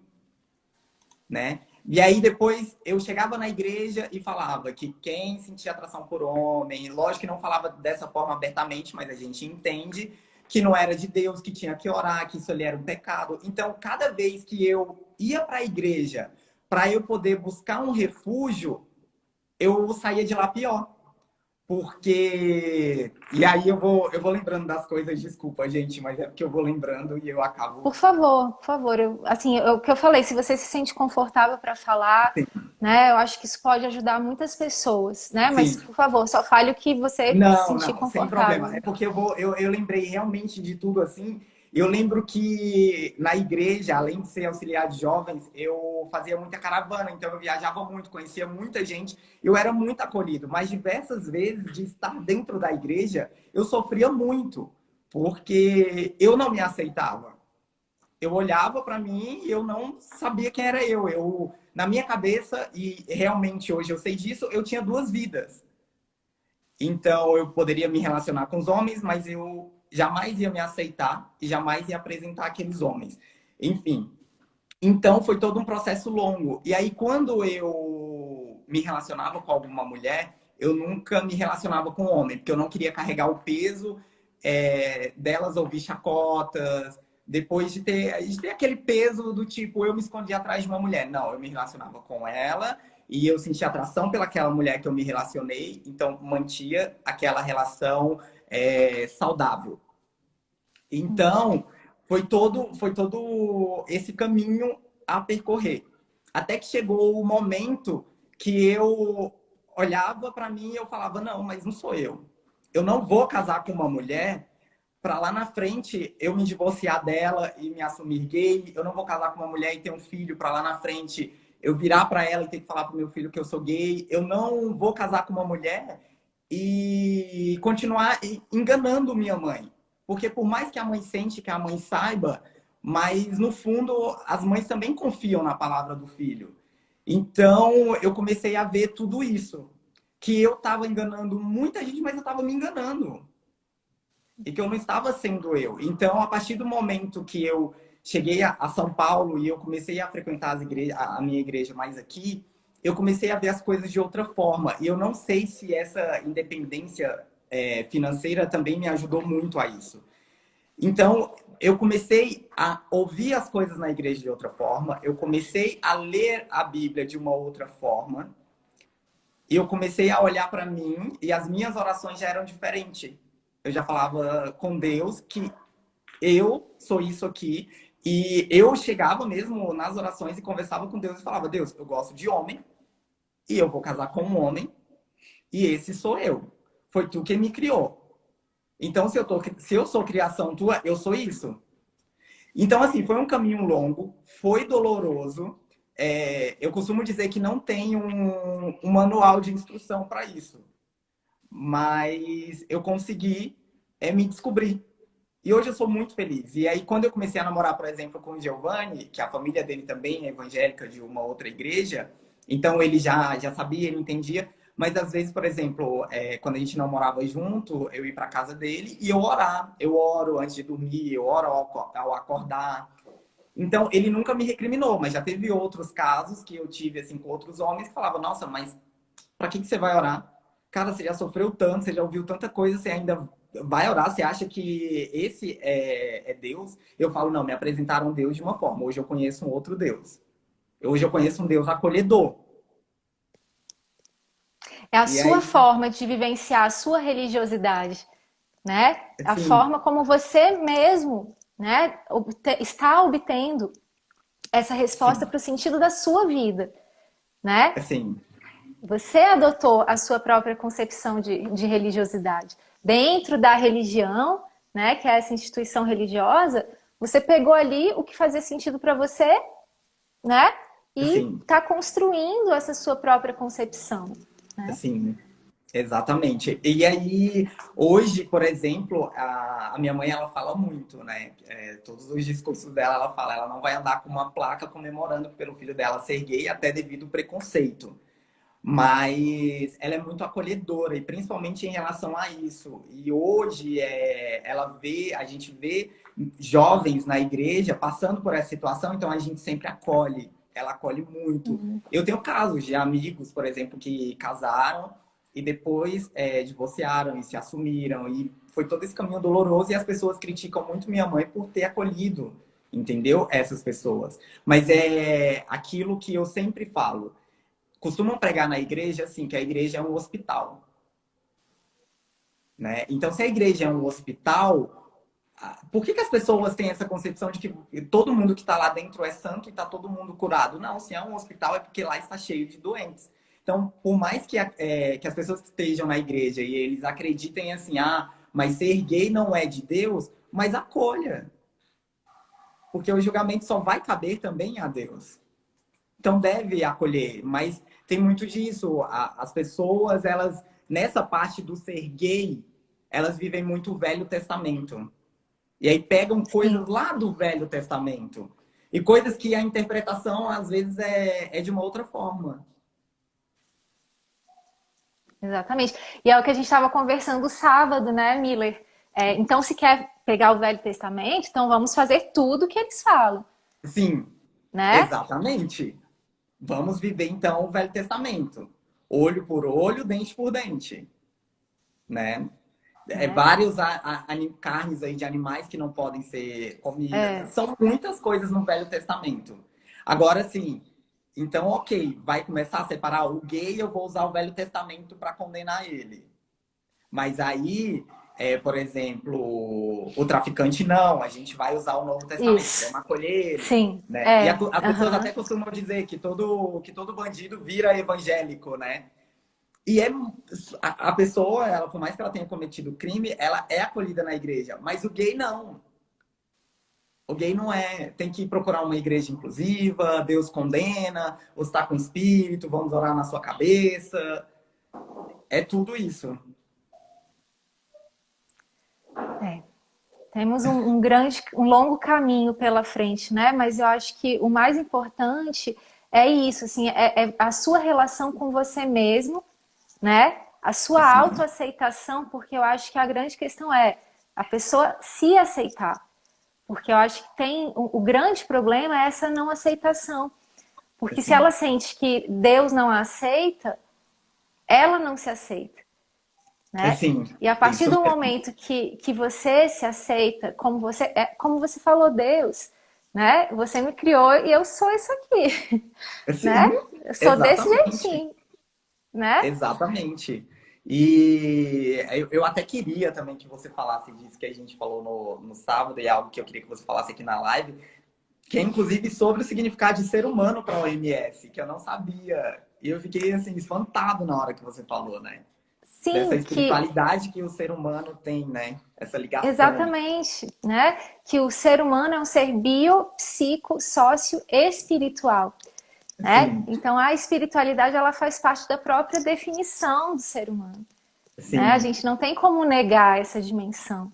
né? E aí depois eu chegava na igreja e falava que quem sentia atração por homem, lógico que não falava dessa forma abertamente, mas a gente entende que não era de Deus, que tinha que orar, que isso ali era um pecado. Então, cada vez que eu ia para a igreja para eu poder buscar um refúgio, eu saía de lá pior. Porque. E aí eu vou lembrando das coisas, desculpa, gente, mas é porque eu vou lembrando e eu acabo. Por favor, o que eu falei, se você se sente confortável para falar, né, eu acho que isso pode ajudar muitas pessoas, né? Mas, Sim. por favor, só fale o que você se Não, sentir não, sem problema. confortável. É porque eu lembrei realmente de tudo assim. Eu lembro que na igreja, além de ser auxiliar de jovens, eu fazia muita caravana, então eu viajava muito, conhecia muita gente, eu era muito acolhido, mas diversas vezes de estar dentro da igreja, eu sofria muito, porque eu não me aceitava. Eu olhava para mim e eu não sabia quem era eu. Na minha cabeça, e realmente hoje eu sei disso, eu tinha duas vidas. Então, eu poderia me relacionar com os homens, mas eu jamais ia me aceitar e jamais ia apresentar aqueles homens. Enfim, então foi todo um processo longo. E aí, quando eu me relacionava com alguma mulher, eu nunca me relacionava com homem, porque eu não queria carregar o peso delas ouvir chacotas, depois de ter aquele peso do tipo, eu me escondi atrás de uma mulher. Não, eu me relacionava com ela e eu sentia atração pelaquela mulher que eu me relacionei, então mantia aquela relação saudável. Então, foi todo esse caminho a percorrer. Até que chegou o momento que eu olhava para mim e eu falava, não, mas não sou eu. Eu não vou casar com uma mulher para lá na frente eu me divorciar dela e me assumir gay. Eu não vou casar com uma mulher e ter um filho para lá na frente eu virar para ela e ter que falar pro meu filho que eu sou gay. Eu não vou casar com uma mulher e continuar enganando minha mãe. Porque por mais que a mãe sente, que a mãe saiba, mas no fundo as mães também confiam na palavra do filho. Então eu comecei a ver tudo isso. Que eu estava enganando muita gente, mas eu estava me enganando. E que eu não estava sendo eu. Então, a partir do momento que eu cheguei a São Paulo e eu comecei a frequentar a minha igreja mais aqui, eu comecei a ver as coisas de outra forma. E eu não sei se essa independência financeira também me ajudou muito a isso. Então, eu comecei a ouvir as coisas na igreja de outra forma, eu comecei a ler a Bíblia de uma outra forma, e eu comecei a olhar para mim e as minhas orações já eram diferentes. Eu já falava com Deus que eu sou isso aqui. E eu chegava mesmo nas orações e conversava com Deus e falava, Deus, eu gosto de homem e eu vou casar com um homem e esse sou eu. Foi tu que me criou. Então, se eu sou criação tua, eu sou isso. Então, assim, foi um caminho longo, foi doloroso. Eu costumo dizer que não tem um manual de instrução para isso. Mas eu consegui me descobrir. E hoje eu sou muito feliz. E aí, quando eu comecei a namorar, por exemplo, com o Giovanni, que a família dele também é evangélica de uma outra igreja, então ele já sabia, ele entendia. Mas às vezes, por exemplo, quando a gente não morava junto, eu ia para casa dele e eu orar. Eu oro antes de dormir, eu oro ao acordar. Então, ele nunca me recriminou, mas já teve outros casos que eu tive assim com outros homens que falavam: nossa, mas para que você vai orar? Cara, você já sofreu tanto, você já ouviu tanta coisa, você ainda vai orar? Você acha que esse é Deus? Eu falo: não, me apresentaram Deus de uma forma. Hoje eu conheço um outro Deus. Hoje eu conheço um Deus acolhedor. É a E sua aí, forma de vivenciar a sua religiosidade, né? A assim, forma como você mesmo, né, está obtendo essa resposta sim, para o sentido da sua vida, né? assim, Você adotou a sua própria concepção de religiosidade. Dentro da religião, né, que é essa instituição religiosa, você pegou ali o que fazia sentido para você, né? E assim, está construindo essa sua própria concepção, né? assim, exatamente. E aí, hoje, por exemplo, a minha mãe, ela fala muito, né? Todos os discursos dela, ela fala: ela não vai andar com uma placa comemorando pelo filho dela ser gay, até devido ao preconceito. Mas ela é muito acolhedora, e principalmente em relação a isso. E hoje a gente vê jovens na igreja passando por essa situação, então a gente sempre acolhe. Ela acolhe muito. Uhum. Eu tenho casos de amigos, por exemplo, que casaram e depois divorciaram e se assumiram. E foi todo esse caminho doloroso, e as pessoas criticam muito minha mãe por ter acolhido, entendeu? Essas pessoas. Mas é aquilo que eu sempre falo: costumam pregar na igreja assim, que a igreja é um hospital, né? Então, se a igreja é um hospital, por que as pessoas têm essa concepção de que todo mundo que está lá dentro é santo e está todo mundo curado? Não, se é um hospital é porque lá está cheio de doentes. Então, por mais que as pessoas que estejam na igreja e eles acreditem assim: mas ser gay não é de Deus, mas acolha, porque o julgamento só vai caber também a Deus. Então deve acolher, mas tem muito disso. As pessoas, elas, nessa parte do ser gay, elas vivem muito o Velho Testamento. E aí pegam coisas Sim, lá do Velho Testamento. E coisas que a interpretação, às vezes, é de uma outra forma. exatamente. E é o que a gente estava conversando sábado, né, Miller? Então, se quer pegar o Velho Testamento, então vamos fazer tudo o que eles falam, Sim, né? exatamente. Vamos viver, então, o Velho Testamento. Olho por olho, dente por dente, né? Né? Vários carnes aí de animais que não podem ser comidas. É, São muitas coisas no Velho Testamento. Agora, sim, então, ok, vai começar a separar o gay, eu vou usar o Velho Testamento para condenar ele. Mas aí, por exemplo, o traficante não, a gente vai usar o Novo Testamento, isso. vamos acolher ele. Sim, Né? E é. as pessoas Aham. até costumam dizer que todo bandido vira evangélico, né? E a pessoa, ela, por mais que ela tenha cometido crime, ela é acolhida na igreja. Mas o gay não. O gay não é. Tem que procurar uma igreja inclusiva, Deus condena, você está com espírito, vamos orar na sua cabeça. É tudo isso. É. Temos um longo caminho pela frente, né? Mas eu acho que o mais importante é isso, assim, é a sua relação com você mesmo, né? A sua Assim, autoaceitação, porque eu acho que a grande questão é a pessoa se aceitar. Porque eu acho que o grande problema é essa não aceitação. Porque se ela assim, sente que Deus não a aceita, ela não se aceita, né? assim, E a partir isso do mesmo. momento que você se aceita, como você falou, Deus, né? Você me criou e eu sou isso aqui, né? Sim, Eu sou desse exatamente. jeitinho, né? Exatamente. E eu até queria também que você falasse disso que a gente falou no sábado, e é algo que eu queria que você falasse aqui na live, que é inclusive sobre o significado de ser humano para a OMS, que eu não sabia. E eu fiquei assim, espantado na hora que você falou, né? dessa Sim, que espiritualidade que o ser humano tem, né? Essa ligação. exatamente, né? Que o ser humano é um ser bio, psico, sócio, espiritual, né? Sim, Então a espiritualidade ela faz parte da própria definição do ser humano, né? A sim. gente não tem como negar essa dimensão,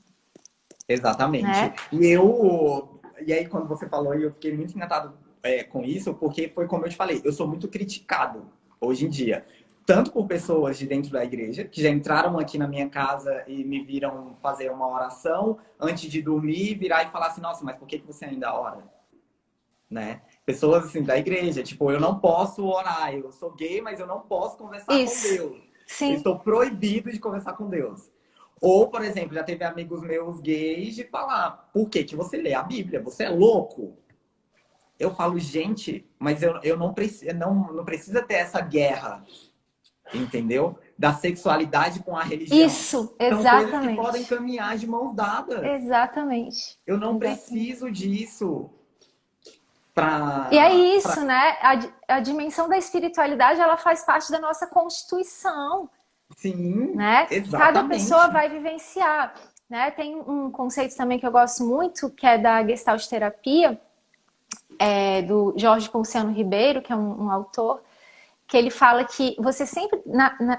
Exatamente. né? E aí, quando você falou, eu fiquei muito encantado com isso, porque foi como eu te falei, eu sou muito criticado hoje em dia. Tanto por pessoas de dentro da igreja, que já entraram aqui na minha casa e me viram fazer uma oração antes de dormir, virar e falar assim, nossa, mas por que você ainda ora? Né? Pessoas assim da igreja, tipo, eu não posso orar, eu sou gay, mas eu não posso conversar com Isso, Deus. Eu sim, estou proibido de conversar com Deus. Ou, por exemplo, já teve amigos meus gays de falar, por que que você lê a Bíblia? Você é louco? Eu falo, gente, mas eu não, não precisa ter essa guerra, entendeu? Da sexualidade com a religião. isso, São coisas que podem exatamente, caminhar de mãos dadas. exatamente, Eu não exatamente. preciso disso E é para. isso, né? A dimensão da espiritualidade ela faz parte da nossa constituição, Sim, né? Cada pessoa exatamente. vai vivenciar, né? Tem um conceito também que eu gosto muito, que é da Gestalt terapia, do Jorge Ponciano Ribeiro, que é um autor, que ele fala que você sempre,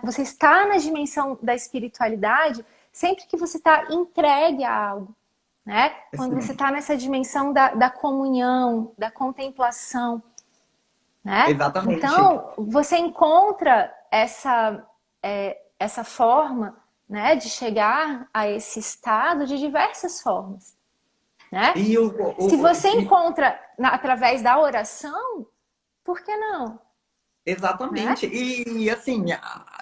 você está na dimensão da espiritualidade sempre que você está entregue a algo, né? Quando você Sim, está nessa dimensão da comunhão, da contemplação, né? exatamente. Então, você encontra essa forma, né, de chegar a esse estado de diversas formas, né? E Se você encontra através da oração, por que não, né? exatamente. E assim,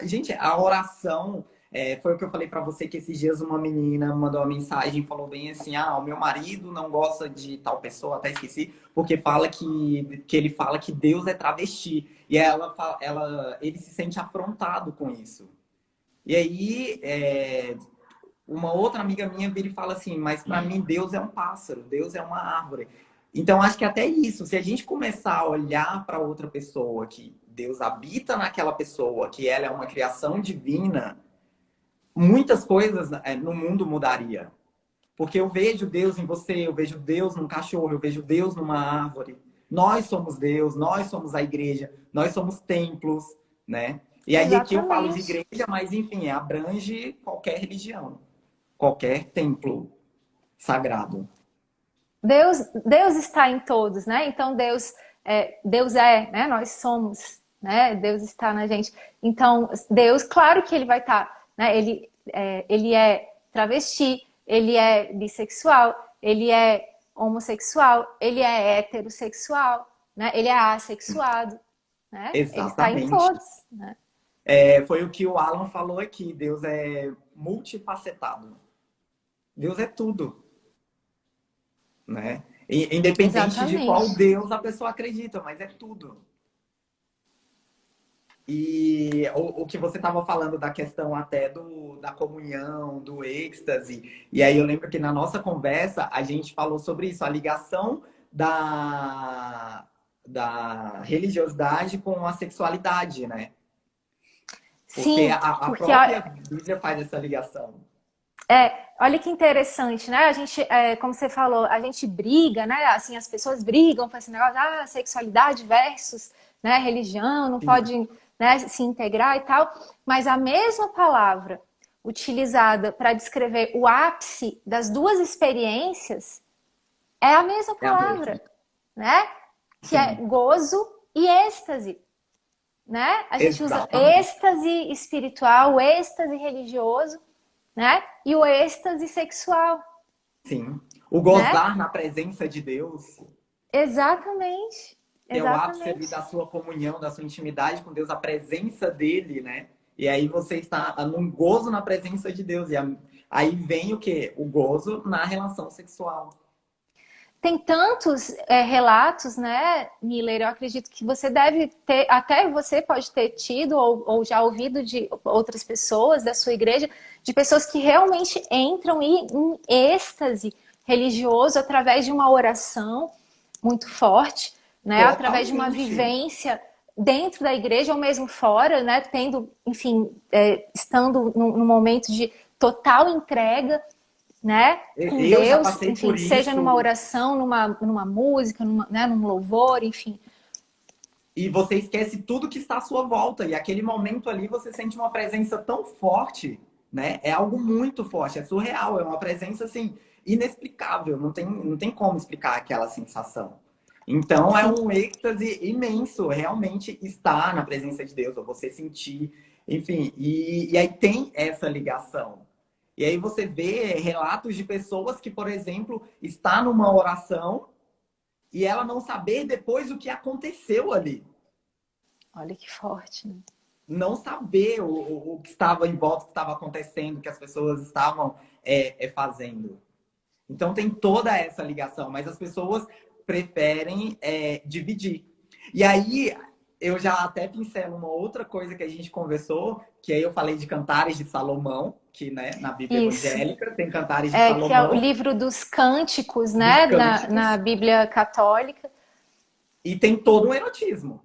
gente, a oração foi o que eu falei pra você que esses dias uma menina mandou uma mensagem e falou bem assim: ah, o meu marido não gosta de tal pessoa, até esqueci, porque fala que ele fala que Deus é travesti. E ele se sente afrontado com isso. E aí, uma outra amiga minha vira e fala assim, mas para mim Deus é um pássaro, Deus é uma árvore. Então acho que até isso, se a gente começar a olhar para outra pessoa, que Deus habita naquela pessoa, que ela é uma criação divina, muitas coisas no mundo mudaria. Porque eu vejo Deus em você, eu vejo Deus num cachorro, eu vejo Deus numa árvore. Nós somos Deus, nós somos a igreja, nós somos templos, né? E aí aqui eu falo de Exatamente. igreja, mas enfim, abrange qualquer religião, qualquer templo sagrado. Deus está em todos, né? Então Deus é, né? Nós somos, né? Deus está na gente. Então Deus, claro que ele vai estar, né? Ele é travesti, ele é bissexual, ele é homossexual, ele é heterossexual, né? Ele é assexuado, né? Ele está em Exatamente. todos, né? Foi o que o Alan falou aqui. Deus é multifacetado. Deus é tudo, né? Independente de qual Exatamente. Deus a pessoa acredita, mas é tudo. E o que você estava falando da questão até da comunhão, do êxtase. E aí eu lembro que na nossa conversa a gente falou sobre isso, a ligação da religiosidade com a sexualidade, né? Porque Sim, a porque própria Bíblia faz essa ligação. olha que interessante, né? A gente, como você falou, a gente briga, né? Assim, as pessoas brigam com esse negócio, sexualidade versus, né, religião, não Sim, pode, né, se integrar e tal. Mas a mesma palavra utilizada para descrever o ápice das duas experiências é a mesma é a mesma. palavra, né? Que é Sim, gozo e êxtase, né? A gente usa exatamente. êxtase espiritual, êxtase religioso, né? E o êxtase sexual, Sim. O né? gozar na presença de Deus, Exatamente, que é o ápice ali exatamente, da sua comunhão, da sua intimidade com Deus, a presença dele, né? E aí você está num gozo na presença de Deus. Aí vem o quê? O gozo na relação sexual. tem tantos relatos, né, Miller? Eu acredito que você deve ter, até você pode ter tido ou já ouvido de outras pessoas da sua igreja, de pessoas que realmente entram em êxtase religioso através de uma oração muito forte, né? Através de uma Totalmente. vivência dentro da igreja ou mesmo fora, né? Tendo, enfim, estando num momento de total entrega, né? Com Eu já Deus, passei enfim, por seja numa isso. oração, numa música, né? Num louvor, enfim. E você esquece tudo que está à sua volta. E aquele momento ali você sente uma presença tão forte, né? É algo muito forte, é surreal, é uma presença assim inexplicável, não tem como explicar aquela sensação. Então é Sim. um êxtase imenso, realmente estar na presença de Deus, ou você sentir, enfim, e aí tem essa ligação. E aí você vê relatos de pessoas que, por exemplo, está numa oração e ela não saber depois o que aconteceu ali. Olha que forte, né? Não saber o que estava em volta, o que estava acontecendo, o que as pessoas estavam fazendo. Então tem toda essa ligação, mas as pessoas preferem dividir. E aí eu já até pincelo uma outra coisa que a gente conversou, que aí eu falei de Cantares de Salomão, que né, na Bíblia Isso. evangélica tem Cantares de É, que é o Salomão, livro dos cânticos, dos né? Na cânticos, Bíblia católica. e tem todo um erotismo.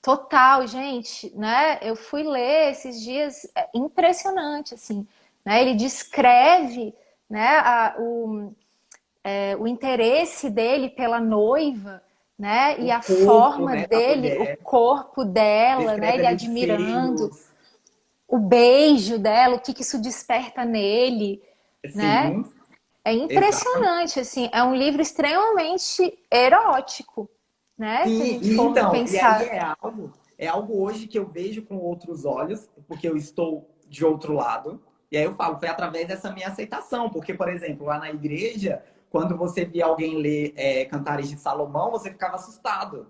Total, gente, né? Eu fui ler esses dias, é impressionante, assim, né? Ele descreve, né, o interesse dele pela noiva, né? E O a corpo, forma né, da dele, o mulher, corpo dela, né? descreve Ele ali os admirando, seios, o beijo dela, o que que isso desperta nele, né? sim, É exatamente. impressionante, assim, é um livro extremamente erótico, né? Se a Sim, gente e for então, e aí pensar. é algo hoje que eu vejo com outros olhos, porque eu estou de outro lado. E aí eu falo, foi através dessa minha aceitação, porque, por exemplo, lá na igreja, quando você via alguém ler Cantares de Salomão, você ficava assustado,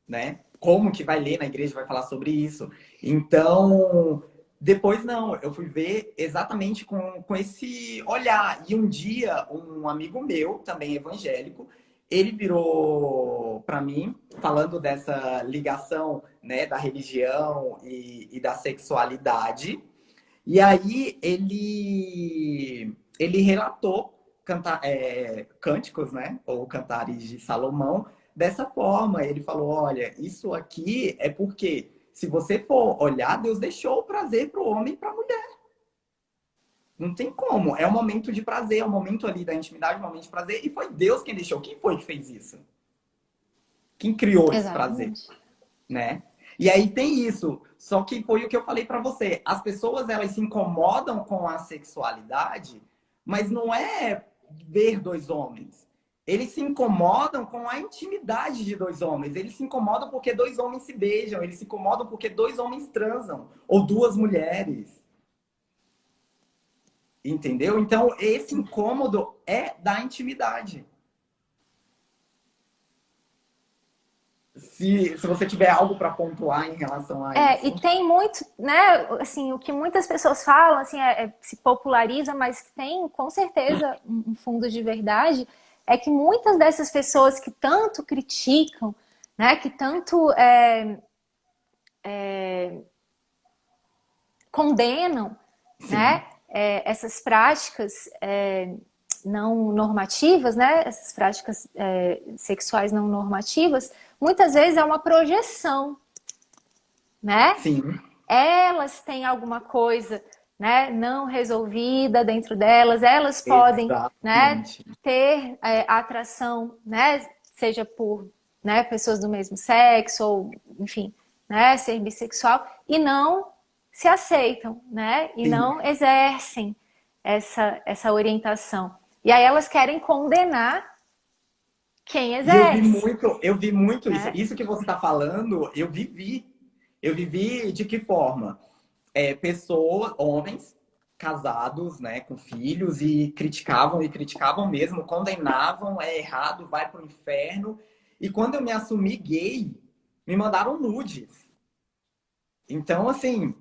né? Como que vai ler na igreja, vai falar sobre isso? Então, depois não, eu fui ver exatamente com esse olhar. E um dia, um amigo meu, também evangélico, ele virou para mim, falando dessa ligação, né, da religião e da sexualidade. E aí ele relatou cânticos, né, ou cantares de Salomão dessa forma. Ele falou: olha, isso aqui é porque se você for olhar, Deus deixou o prazer para o homem e para a mulher. Não tem como. É um momento de prazer, é um momento ali da intimidade, um momento de prazer. E foi Deus quem deixou. Quem foi que fez isso? Quem criou esse prazer, Exatamente. né? E aí tem isso. Só que foi o que eu falei para você. As pessoas elas se incomodam com a sexualidade, mas não é ver dois homens. Eles se incomodam com a intimidade de dois homens. Eles se incomodam porque dois homens se beijam. Eles se incomodam porque dois homens transam. Ou duas mulheres. Entendeu? Então, esse incômodo é da intimidade. Se você tiver algo para pontuar em relação a E isso. tem muito, né, assim, o que muitas pessoas falam, assim, se populariza, mas que tem, com certeza, um fundo de verdade, é que muitas dessas pessoas que tanto criticam, né, que tanto condenam, Sim, né, essas práticas não normativas, né, essas práticas sexuais não normativas, muitas vezes é uma projeção, né? sim, Elas têm alguma coisa, né, não resolvida dentro delas, elas podem, né, exatamente. ter atração, né, seja por, né, pessoas do mesmo sexo ou, enfim, né, ser bissexual e não se aceitam, né, e Sim. não exercem essa orientação. E aí elas querem condenar quem E exerce, eu vi muito isso. né? Isso que você está falando, eu vivi. Eu vivi de que forma? Pessoas, homens casados, né, com filhos e criticavam mesmo, condenavam, é errado, vai pro inferno. E quando eu me assumi gay, me mandaram nudes. Então, assim,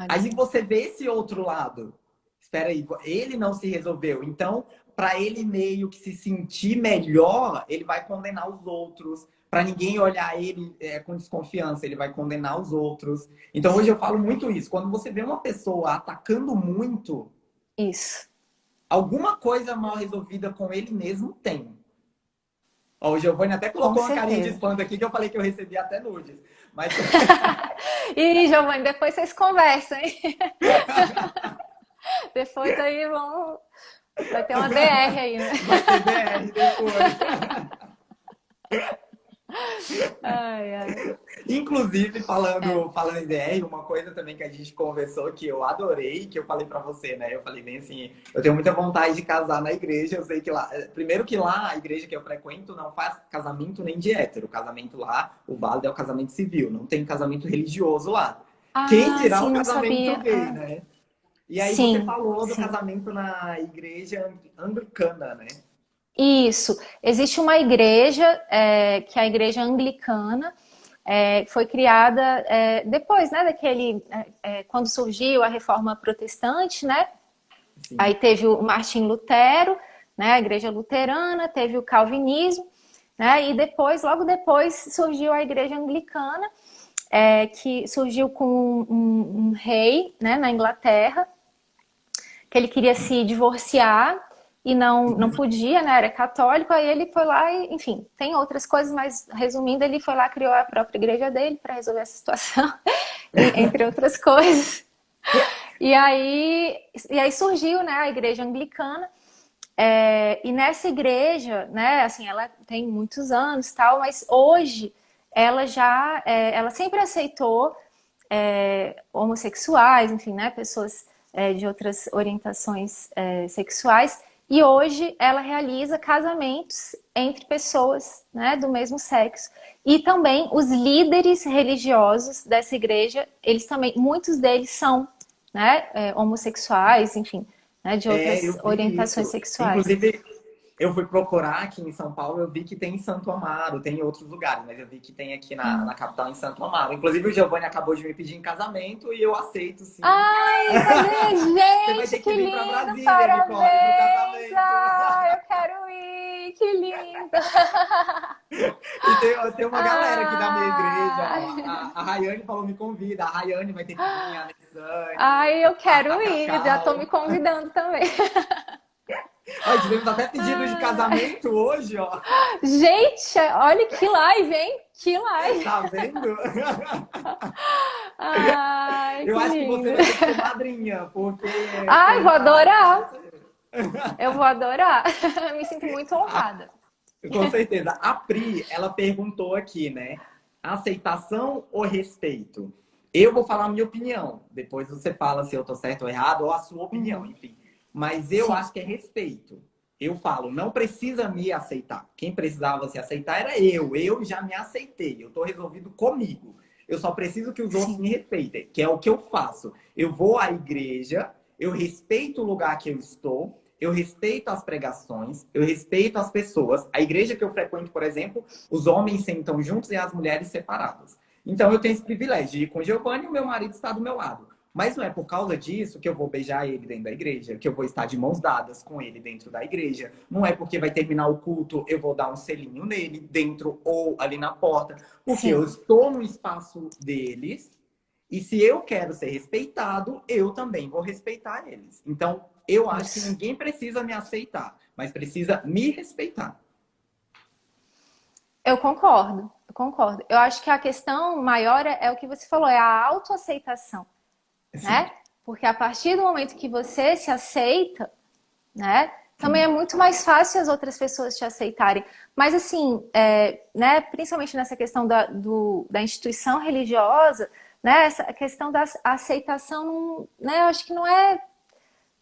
Olha aí só. você vê esse outro lado. Espera aí, ele não se resolveu. Então, para ele meio que se sentir melhor, ele vai condenar os outros. Para ninguém olhar ele com desconfiança, ele vai condenar os outros. Então, hoje eu falo muito isso. Quando você vê uma pessoa atacando muito, Isso. alguma coisa mal resolvida com ele mesmo tem. Ó, o Giovanni até Com colocou uma carinha de certeza. espanto aqui que eu falei que eu recebi até nudes. Mas E, Giovanni, depois vocês conversam, hein? Depois aí vão. Vai ter uma DR aí, né? vai ter DR depois. Ai, ai. Inclusive, É. falando em DR, uma coisa também que a gente conversou que eu adorei, que eu falei pra você, né? Eu falei bem assim, eu tenho muita vontade de casar na igreja, eu sei que lá, primeiro que lá, a igreja que eu frequento não faz casamento nem de hétero, o casamento lá, o válido é o casamento civil, não tem casamento religioso lá. Quem Ah, dirá o sim, não casamento sabia. gay, Ah, né? E aí você sim, falou do sim. casamento na igreja anglicana, né? Isso. Existe uma igreja, que é a igreja anglicana, foi criada depois, né, quando surgiu a reforma protestante, né? Aí Sim. teve o Martim Lutero, né, a igreja luterana, teve o calvinismo, né? E depois, logo depois, surgiu a igreja anglicana, que surgiu com um rei, né, na Inglaterra, que ele queria se divorciar e não podia, né? Era católico, aí ele foi lá e, enfim, tem outras coisas, mas resumindo, ele foi lá, criou a própria igreja dele para resolver essa situação, entre outras coisas. E aí surgiu, né, a igreja anglicana, e nessa igreja, né, assim, ela tem muitos anos, tal, mas hoje ela sempre aceitou homossexuais, enfim, né, pessoas de outras orientações sexuais, e hoje ela realiza casamentos entre pessoas, né, do mesmo sexo. E também os líderes religiosos dessa igreja, eles também, muitos deles são, né, homossexuais, enfim, né, de É, eu outras vi orientações isso. sexuais. Inclusive, eu fui procurar aqui em São Paulo, eu vi que tem em Santo Amaro, tem em outros lugares, mas eu vi que tem aqui na capital, em Santo Amaro. Inclusive, o Giovanni acabou de me pedir em casamento e eu aceito, sim. Ai, cadê? Você vai Gente, ter que que vir para lindo! Brasília, Nicole, pro Parabéns! casamento. Ai, eu quero ir! Que lindo! E tem uma galera aqui da minha igreja, ó. Ai, A Rayane falou, me convida. A Rayane vai ter que vir, a Alessane, ai, eu a quero ir! Já tô me Cacau. convidando também. Ó, tivemos até pedido de Ai, casamento hoje, ó. gente, olha que live, hein? Que live! Tá vendo? Ai, Eu que acho que você lindo! vai ter que ser madrinha, porque Ai, foi vou uma. adorar! Eu vou adorar! Me sinto muito honrada. Com certeza. A Pri, ela perguntou aqui, né? Aceitação ou respeito? Eu vou falar a minha opinião. Depois você fala se eu tô certo ou errado, ou a sua opinião, Uhum. enfim. Mas eu Sim, acho que é respeito. Eu falo, não precisa me aceitar. Quem precisava se aceitar era eu. Eu já me aceitei. Eu tô resolvido comigo. Eu só preciso que os outros sim, me respeitem, que é o que eu faço. Eu vou à igreja, eu respeito o lugar que eu estou, eu respeito as pregações, eu respeito as pessoas. A igreja que eu frequento, por exemplo, os homens sentam juntos e as mulheres separadas. Então eu tenho esse privilégio de ir com o Giovanni e o meu marido está do meu lado. Mas não é por causa disso que eu vou beijar ele dentro da igreja, que eu vou estar de mãos dadas com ele dentro da igreja. Não é porque vai terminar o culto, eu vou dar um selinho nele, dentro ou ali na porta. Porque eu sim. estou no espaço deles e se eu quero ser respeitado, eu também vou respeitar eles. Então, eu acho que Isso. ninguém precisa me aceitar, mas precisa me respeitar. Eu concordo, eu concordo. Eu acho que a questão maior é o que você falou, é a autoaceitação, Sim, né? Porque a partir do momento que você se aceita, né? Também é sim, muito mais fácil as outras pessoas te aceitarem. Mas assim, né? Principalmente nessa questão da instituição religiosa, né? Essa questão da aceitação, né? Eu acho que não é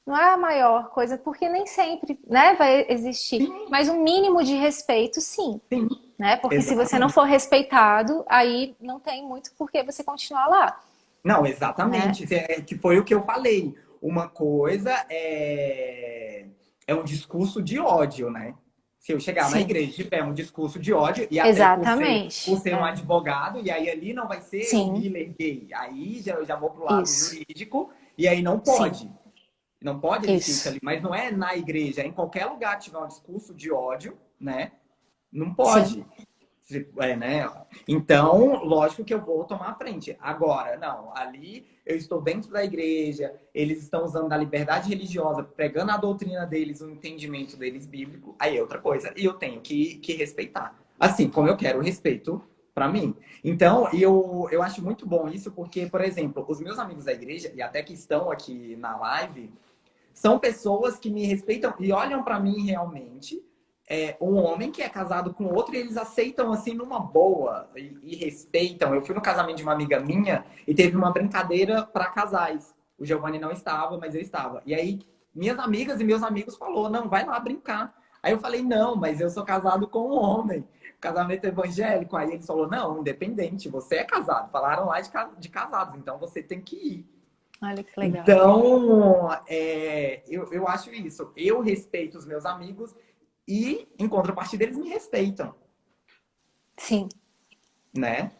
a maior coisa, porque nem sempre, né, vai existir. sim, Mas um mínimo de respeito, sim, sim. né? Porque se você não Exatamente. for respeitado, aí não tem muito por que você continuar lá, Não, né? exatamente. Que foi o que eu falei. Uma coisa é um discurso de ódio, né? Se eu chegar na Sim, igreja e tiver um discurso de ódio, e até por exatamente. ser um advogado, e aí ali não vai ser o Sim, healer gay. Aí eu já vou pro lado isso. jurídico, e aí não Sim, pode. Não pode existir isso isso. ali. Mas não é na igreja, é em qualquer lugar que tiver um discurso de ódio, né? Não Sim, pode. Né? Então, lógico que eu vou tomar a frente. Agora, não, ali eu estou dentro da igreja, eles estão usando a liberdade religiosa, pregando a doutrina deles, o entendimento deles bíblico, aí é outra coisa. E eu tenho que respeitar. Assim como eu quero respeito para mim. Então, eu acho muito bom isso, porque, por exemplo, os meus amigos da igreja, e até que estão aqui na live, são pessoas que me respeitam e olham para mim realmente. Um homem que é casado com outro e eles aceitam assim numa boa e respeitam. Eu fui no casamento de uma amiga minha e teve uma brincadeira para casais. O Giovanni não estava, mas eu estava. E aí minhas amigas e meus amigos falou: "Não, vai lá brincar". Aí eu falei: "Não, mas eu sou casado com um homem, casamento evangélico". Aí ele falou: "Não, independente, você é casado". Falaram lá de casados, então você tem que ir. Olha que legal. Então, eu acho isso. Eu respeito os meus amigos e, em contrapartida, eles me respeitam, Sim. né?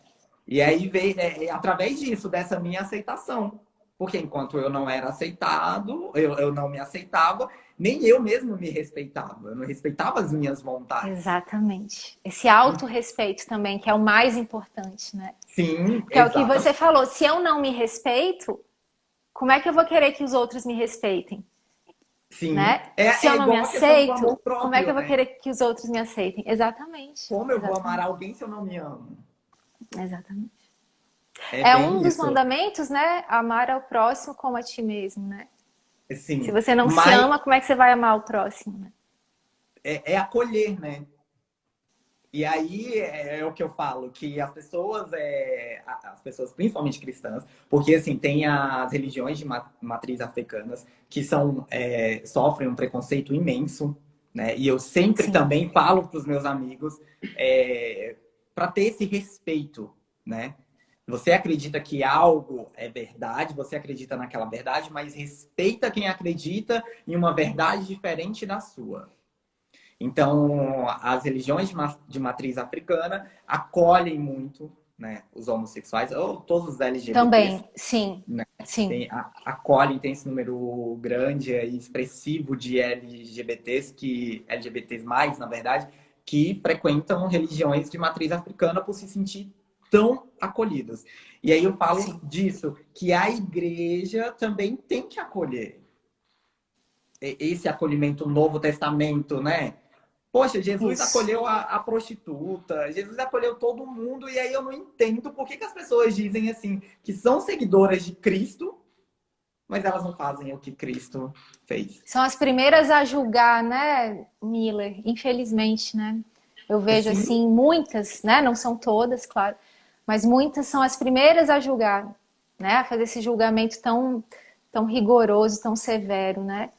E aí veio, através disso, dessa minha aceitação. Porque enquanto eu não era aceitado, eu não me aceitava, nem eu mesmo me respeitava. Eu não respeitava as minhas vontades. Exatamente. Esse autorrespeito também, que é o mais importante, né? Sim, Que é o que exatamente. você falou. Se eu não me respeito, como é que eu vou querer que os outros me respeitem? Sim. Né? Se É eu não me igual a questão do aceito, amor como é que próprio, eu vou né? querer que os outros me aceitem? Exatamente. Como eu vou amar Exatamente. alguém se eu não me amo? Exatamente. É É um bem dos isso. mandamentos, né? Amar ao próximo como a ti mesmo, né? Se Sim. você não se Mas ama, como é que você vai amar o próximo, né? é acolher, né? E aí o que eu falo, que as pessoas, principalmente cristãs, porque assim, tem as religiões de matriz africanas que sofrem um preconceito imenso, né? E eu sempre Sim, também falo para os meus amigos para ter esse respeito, né? Você acredita que algo é verdade, você acredita naquela verdade, mas respeita quem acredita em uma verdade diferente da sua. Então, as religiões de matriz africana acolhem muito, né, os homossexuais, ou todos os LGBTs, também, sim, né, sim, acolhem, tem esse número grande e expressivo de LGBTs mais, na verdade, que frequentam religiões de matriz africana por se sentir tão acolhidos. E aí eu falo sim. disso, que a igreja também tem que acolher esse acolhimento no Novo Testamento, né? Poxa, Jesus Isso. acolheu a prostituta, Jesus acolheu todo mundo, e aí eu não entendo por que as pessoas dizem assim, que são seguidoras de Cristo, mas elas não fazem o que Cristo fez. São as primeiras a julgar, né, Miller? Infelizmente, né? Eu vejo Sim, assim, muitas, né? Não são todas, claro, mas muitas são as primeiras a julgar, né? A fazer esse julgamento tão rigoroso, tão severo, né?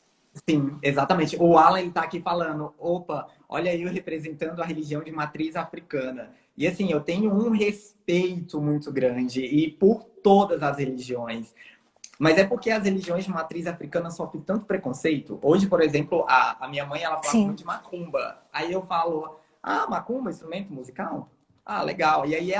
sim, exatamente. O Alan ele tá aqui falando, opa, olha aí eu representando a religião de matriz africana. E assim, eu tenho um respeito muito grande e por todas as religiões. Mas é porque as religiões de matriz africana sofrem tanto preconceito. Hoje, por exemplo, a minha mãe ela fala muito Sim, de macumba. Aí eu falo, ah, macumba, instrumento musical? Ah, legal. E aí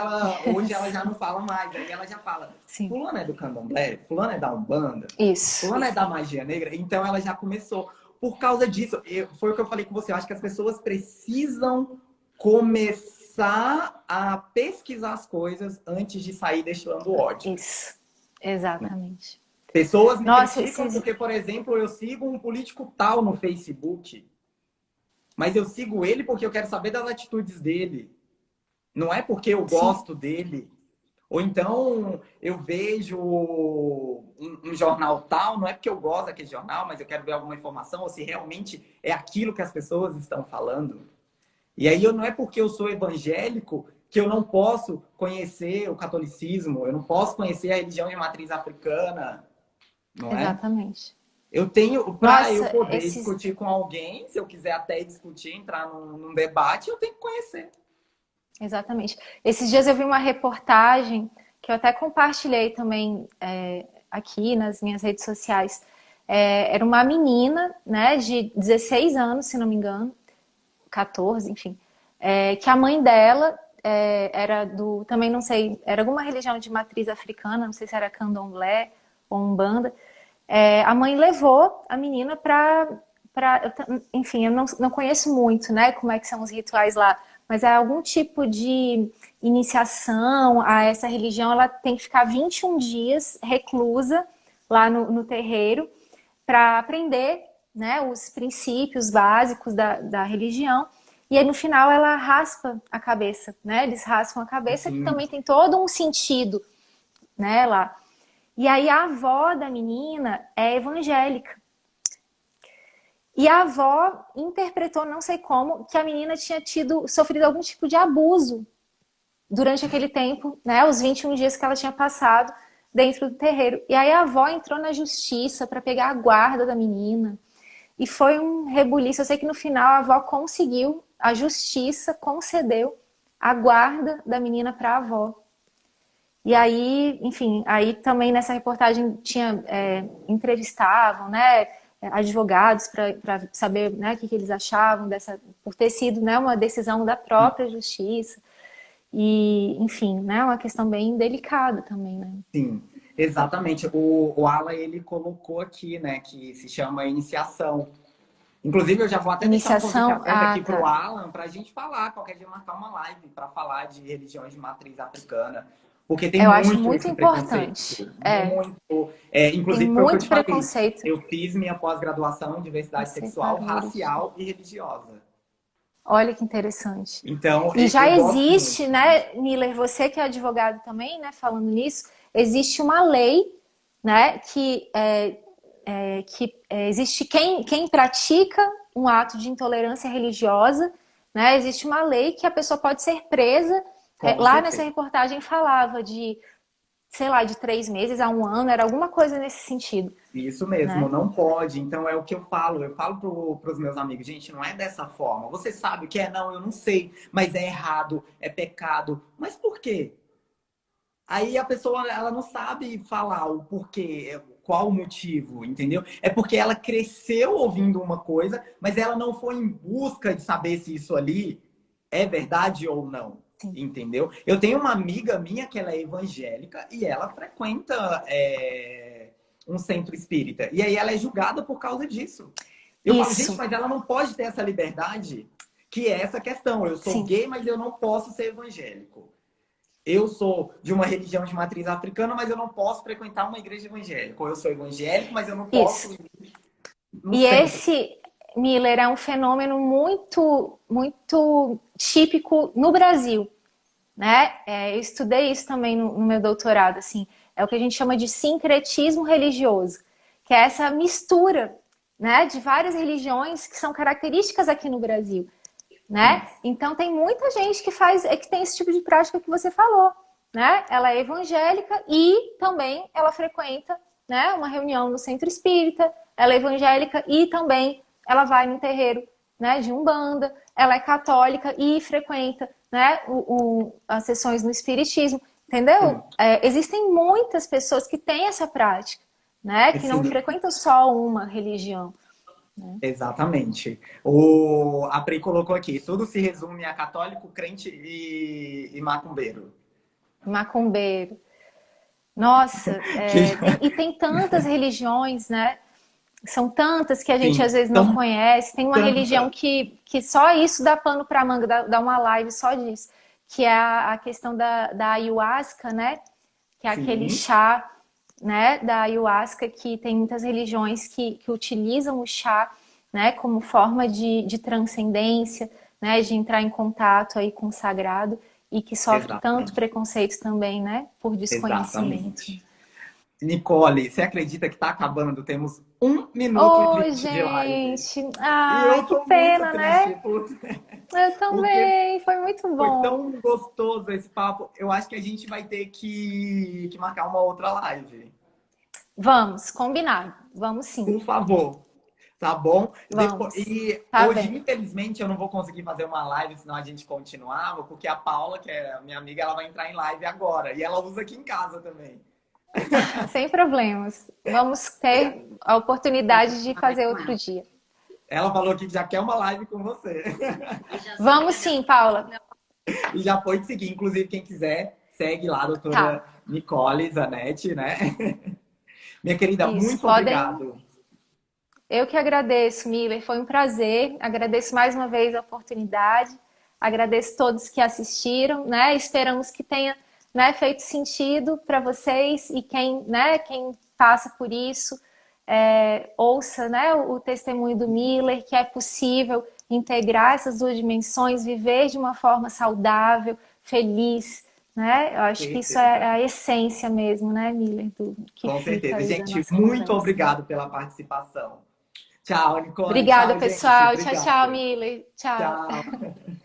hoje ela já não fala mais. Aí ela já fala, sim. fulano é do candomblé, fulano é da umbanda, Isso. fulano é da magia negra. Então ela já começou. Por causa disso, foi o que eu falei com você. Eu acho que as pessoas precisam começar a pesquisar as coisas antes de sair destilando ódio. Isso. Exatamente. Pessoas me Nossa, criticam esses. porque, por exemplo, eu sigo um político tal no Facebook, mas eu sigo ele porque eu quero saber das atitudes dele. Não é porque eu Sim, gosto dele. Ou então eu vejo um jornal tal, não é porque eu gosto daquele jornal, mas eu quero ver alguma informação, ou se realmente é aquilo que as pessoas estão falando. E aí não é porque eu sou evangélico que eu não posso conhecer o catolicismo, eu não posso conhecer a religião de matriz africana, não é? exatamente. Eu tenho, para eu Nossa, poder esses. discutir com alguém, se eu quiser até discutir, entrar num debate, eu tenho que conhecer. Exatamente. Esses dias eu vi uma reportagem que eu até compartilhei também aqui nas minhas redes sociais. Era uma menina, né, de 16 anos, se não me engano, 14, enfim, que a mãe dela era também não sei, era alguma religião de matriz africana, não sei se era candomblé ou umbanda. A mãe levou a menina enfim, eu não conheço muito, né, como é que são os rituais lá, mas é algum tipo de iniciação a essa religião, ela tem que ficar 21 dias reclusa lá no terreiro para aprender, né, os princípios básicos da religião. E aí no final ela raspa a cabeça, né? Eles raspam a cabeça, que Sim. também tem todo um sentido, né, lá. E aí a avó da menina é evangélica. E a avó interpretou, não sei como, que a menina tinha sofrido algum tipo de abuso durante aquele tempo, né? Os 21 dias que ela tinha passado dentro do terreiro. E aí a avó entrou na justiça para pegar a guarda da menina. E foi um rebuliço. Eu sei que no final a avó conseguiu, a justiça concedeu a guarda da menina para a avó. E aí, enfim, aí também nessa reportagem entrevistavam, né, advogados para saber, né, o que eles achavam dessa, por ter sido, né, uma decisão da própria justiça. E, enfim, né, uma questão bem delicada também, né? Sim, exatamente. O Alan, ele colocou aqui, né, que se chama iniciação. Inclusive, eu já vou até deixar um convite Iniciação, aberto aqui para o tá. Alan, para a gente falar, qualquer dia marcar uma live para falar de religiões de matriz africana. Porque tem Eu acho muito muito esse preconceito. importante. Muito. Tem Inclusive, foi o que eu muito te falei. preconceito. Eu fiz minha pós-graduação em diversidade sexual, Aceitadores. racial e religiosa. Olha que interessante. Então, E já eu gosto muito. existe, né, Miller, você que é advogado também, né, falando nisso, existe uma lei, né, existe quem pratica um ato de intolerância religiosa, né, existe uma lei que a pessoa pode ser presa. Com Lá nessa certeza. reportagem falava de, sei lá, de 3 meses a um ano, era alguma coisa nesse sentido, Isso mesmo, né? não pode. Então é o que eu falo. Eu falo para os meus amigos, gente, não é dessa forma. Você sabe o que é? Não, eu não sei. Mas é errado, é pecado. Mas por quê? Aí a pessoa, ela não sabe falar o porquê, qual o motivo, entendeu? É porque ela cresceu ouvindo uma coisa, mas ela não foi em busca de saber se isso ali é verdade ou não, Sim. entendeu? Eu tenho uma amiga minha que ela é evangélica e ela frequenta um centro espírita. E aí ela é julgada por causa disso. Eu falo, gente, Isso, mas ela não pode ter essa liberdade, que é essa questão. Eu sou sim. gay, mas eu não posso ser evangélico. Eu sou de uma religião de matriz africana, mas eu não posso frequentar uma igreja evangélica. Ou eu sou evangélico, mas eu não posso Isso. ir no E centro. esse, Miller, é um fenômeno muito, muito típico no Brasil, né? Eu estudei isso também no meu doutorado, assim. É o que a gente chama de sincretismo religioso, que é essa mistura, né, de várias religiões que são características aqui no Brasil, né? Então tem muita gente que tem esse tipo de prática que você falou, né? Ela é evangélica e também ela frequenta, né, uma reunião no centro espírita. Ela é evangélica e também ela vai no terreiro, né, de Umbanda. Ela é católica e frequenta, né, as sessões no espiritismo, entendeu? Sim. Existem muitas pessoas que têm essa prática, né, que não Sim, frequentam só uma religião. exatamente. A Pri colocou aqui, tudo se resume a católico, crente e macumbeiro. Macumbeiro. Nossa, Que, tem tantas religiões, né? São tantas que a gente sim, às vezes não são conhece. Tem uma religião tantas. que só isso dá pano para manga, dá uma live só disso, que é a questão da ayahuasca, né? Que é aquele Sim, chá, né, da ayahuasca, que tem muitas religiões que utilizam o chá, né, como forma de transcendência, né, de entrar em contato aí com o sagrado e que sofre tanto exatamente. preconceito também, né, por desconhecimento. Exatamente. Nicole, você acredita que está acabando? Temos 1 minuto e Oi, 20 de live. gente! E Ai, eu que tô muito pena, triste né? Eu porque também, foi muito foi bom. tão gostoso esse papo. Eu acho que a gente vai ter que marcar uma outra live. Vamos, combinado. Vamos sim. Por favor. Tá bom? Vamos. E Tá hoje, bem. infelizmente, eu não vou conseguir fazer uma live, senão a gente continuava, porque a Paula, que é a minha amiga, ela vai entrar em live agora. E ela usa aqui em casa também. Sem problemas. Vamos ter a oportunidade de fazer outro dia. Ela falou que já quer uma live com você. Vamos sim, Paula. E já foi te seguir. Inclusive, quem quiser, segue lá a doutora Tá. Nicole Zanetti, né? Minha querida, Isso. muito Podem. obrigado. Eu que agradeço, Miller. Foi um prazer. Agradeço mais uma vez a oportunidade. Agradeço todos que assistiram, né? Esperamos que tenha, né, feito sentido para vocês e quem, né, quem passa por isso, ouça, né, o testemunho do Miller, que é possível integrar essas duas dimensões, viver de uma forma saudável, feliz, né? Eu acho que isso é a essência mesmo, né, Miller, do que Com fica certeza. aí da Gente, nossa muito conversa. obrigado pela participação. Tchau, Nicole. Obrigada, Tchau, gente. pessoal. Tchau, tchau, Obrigado. Miller. Tchau. Tchau.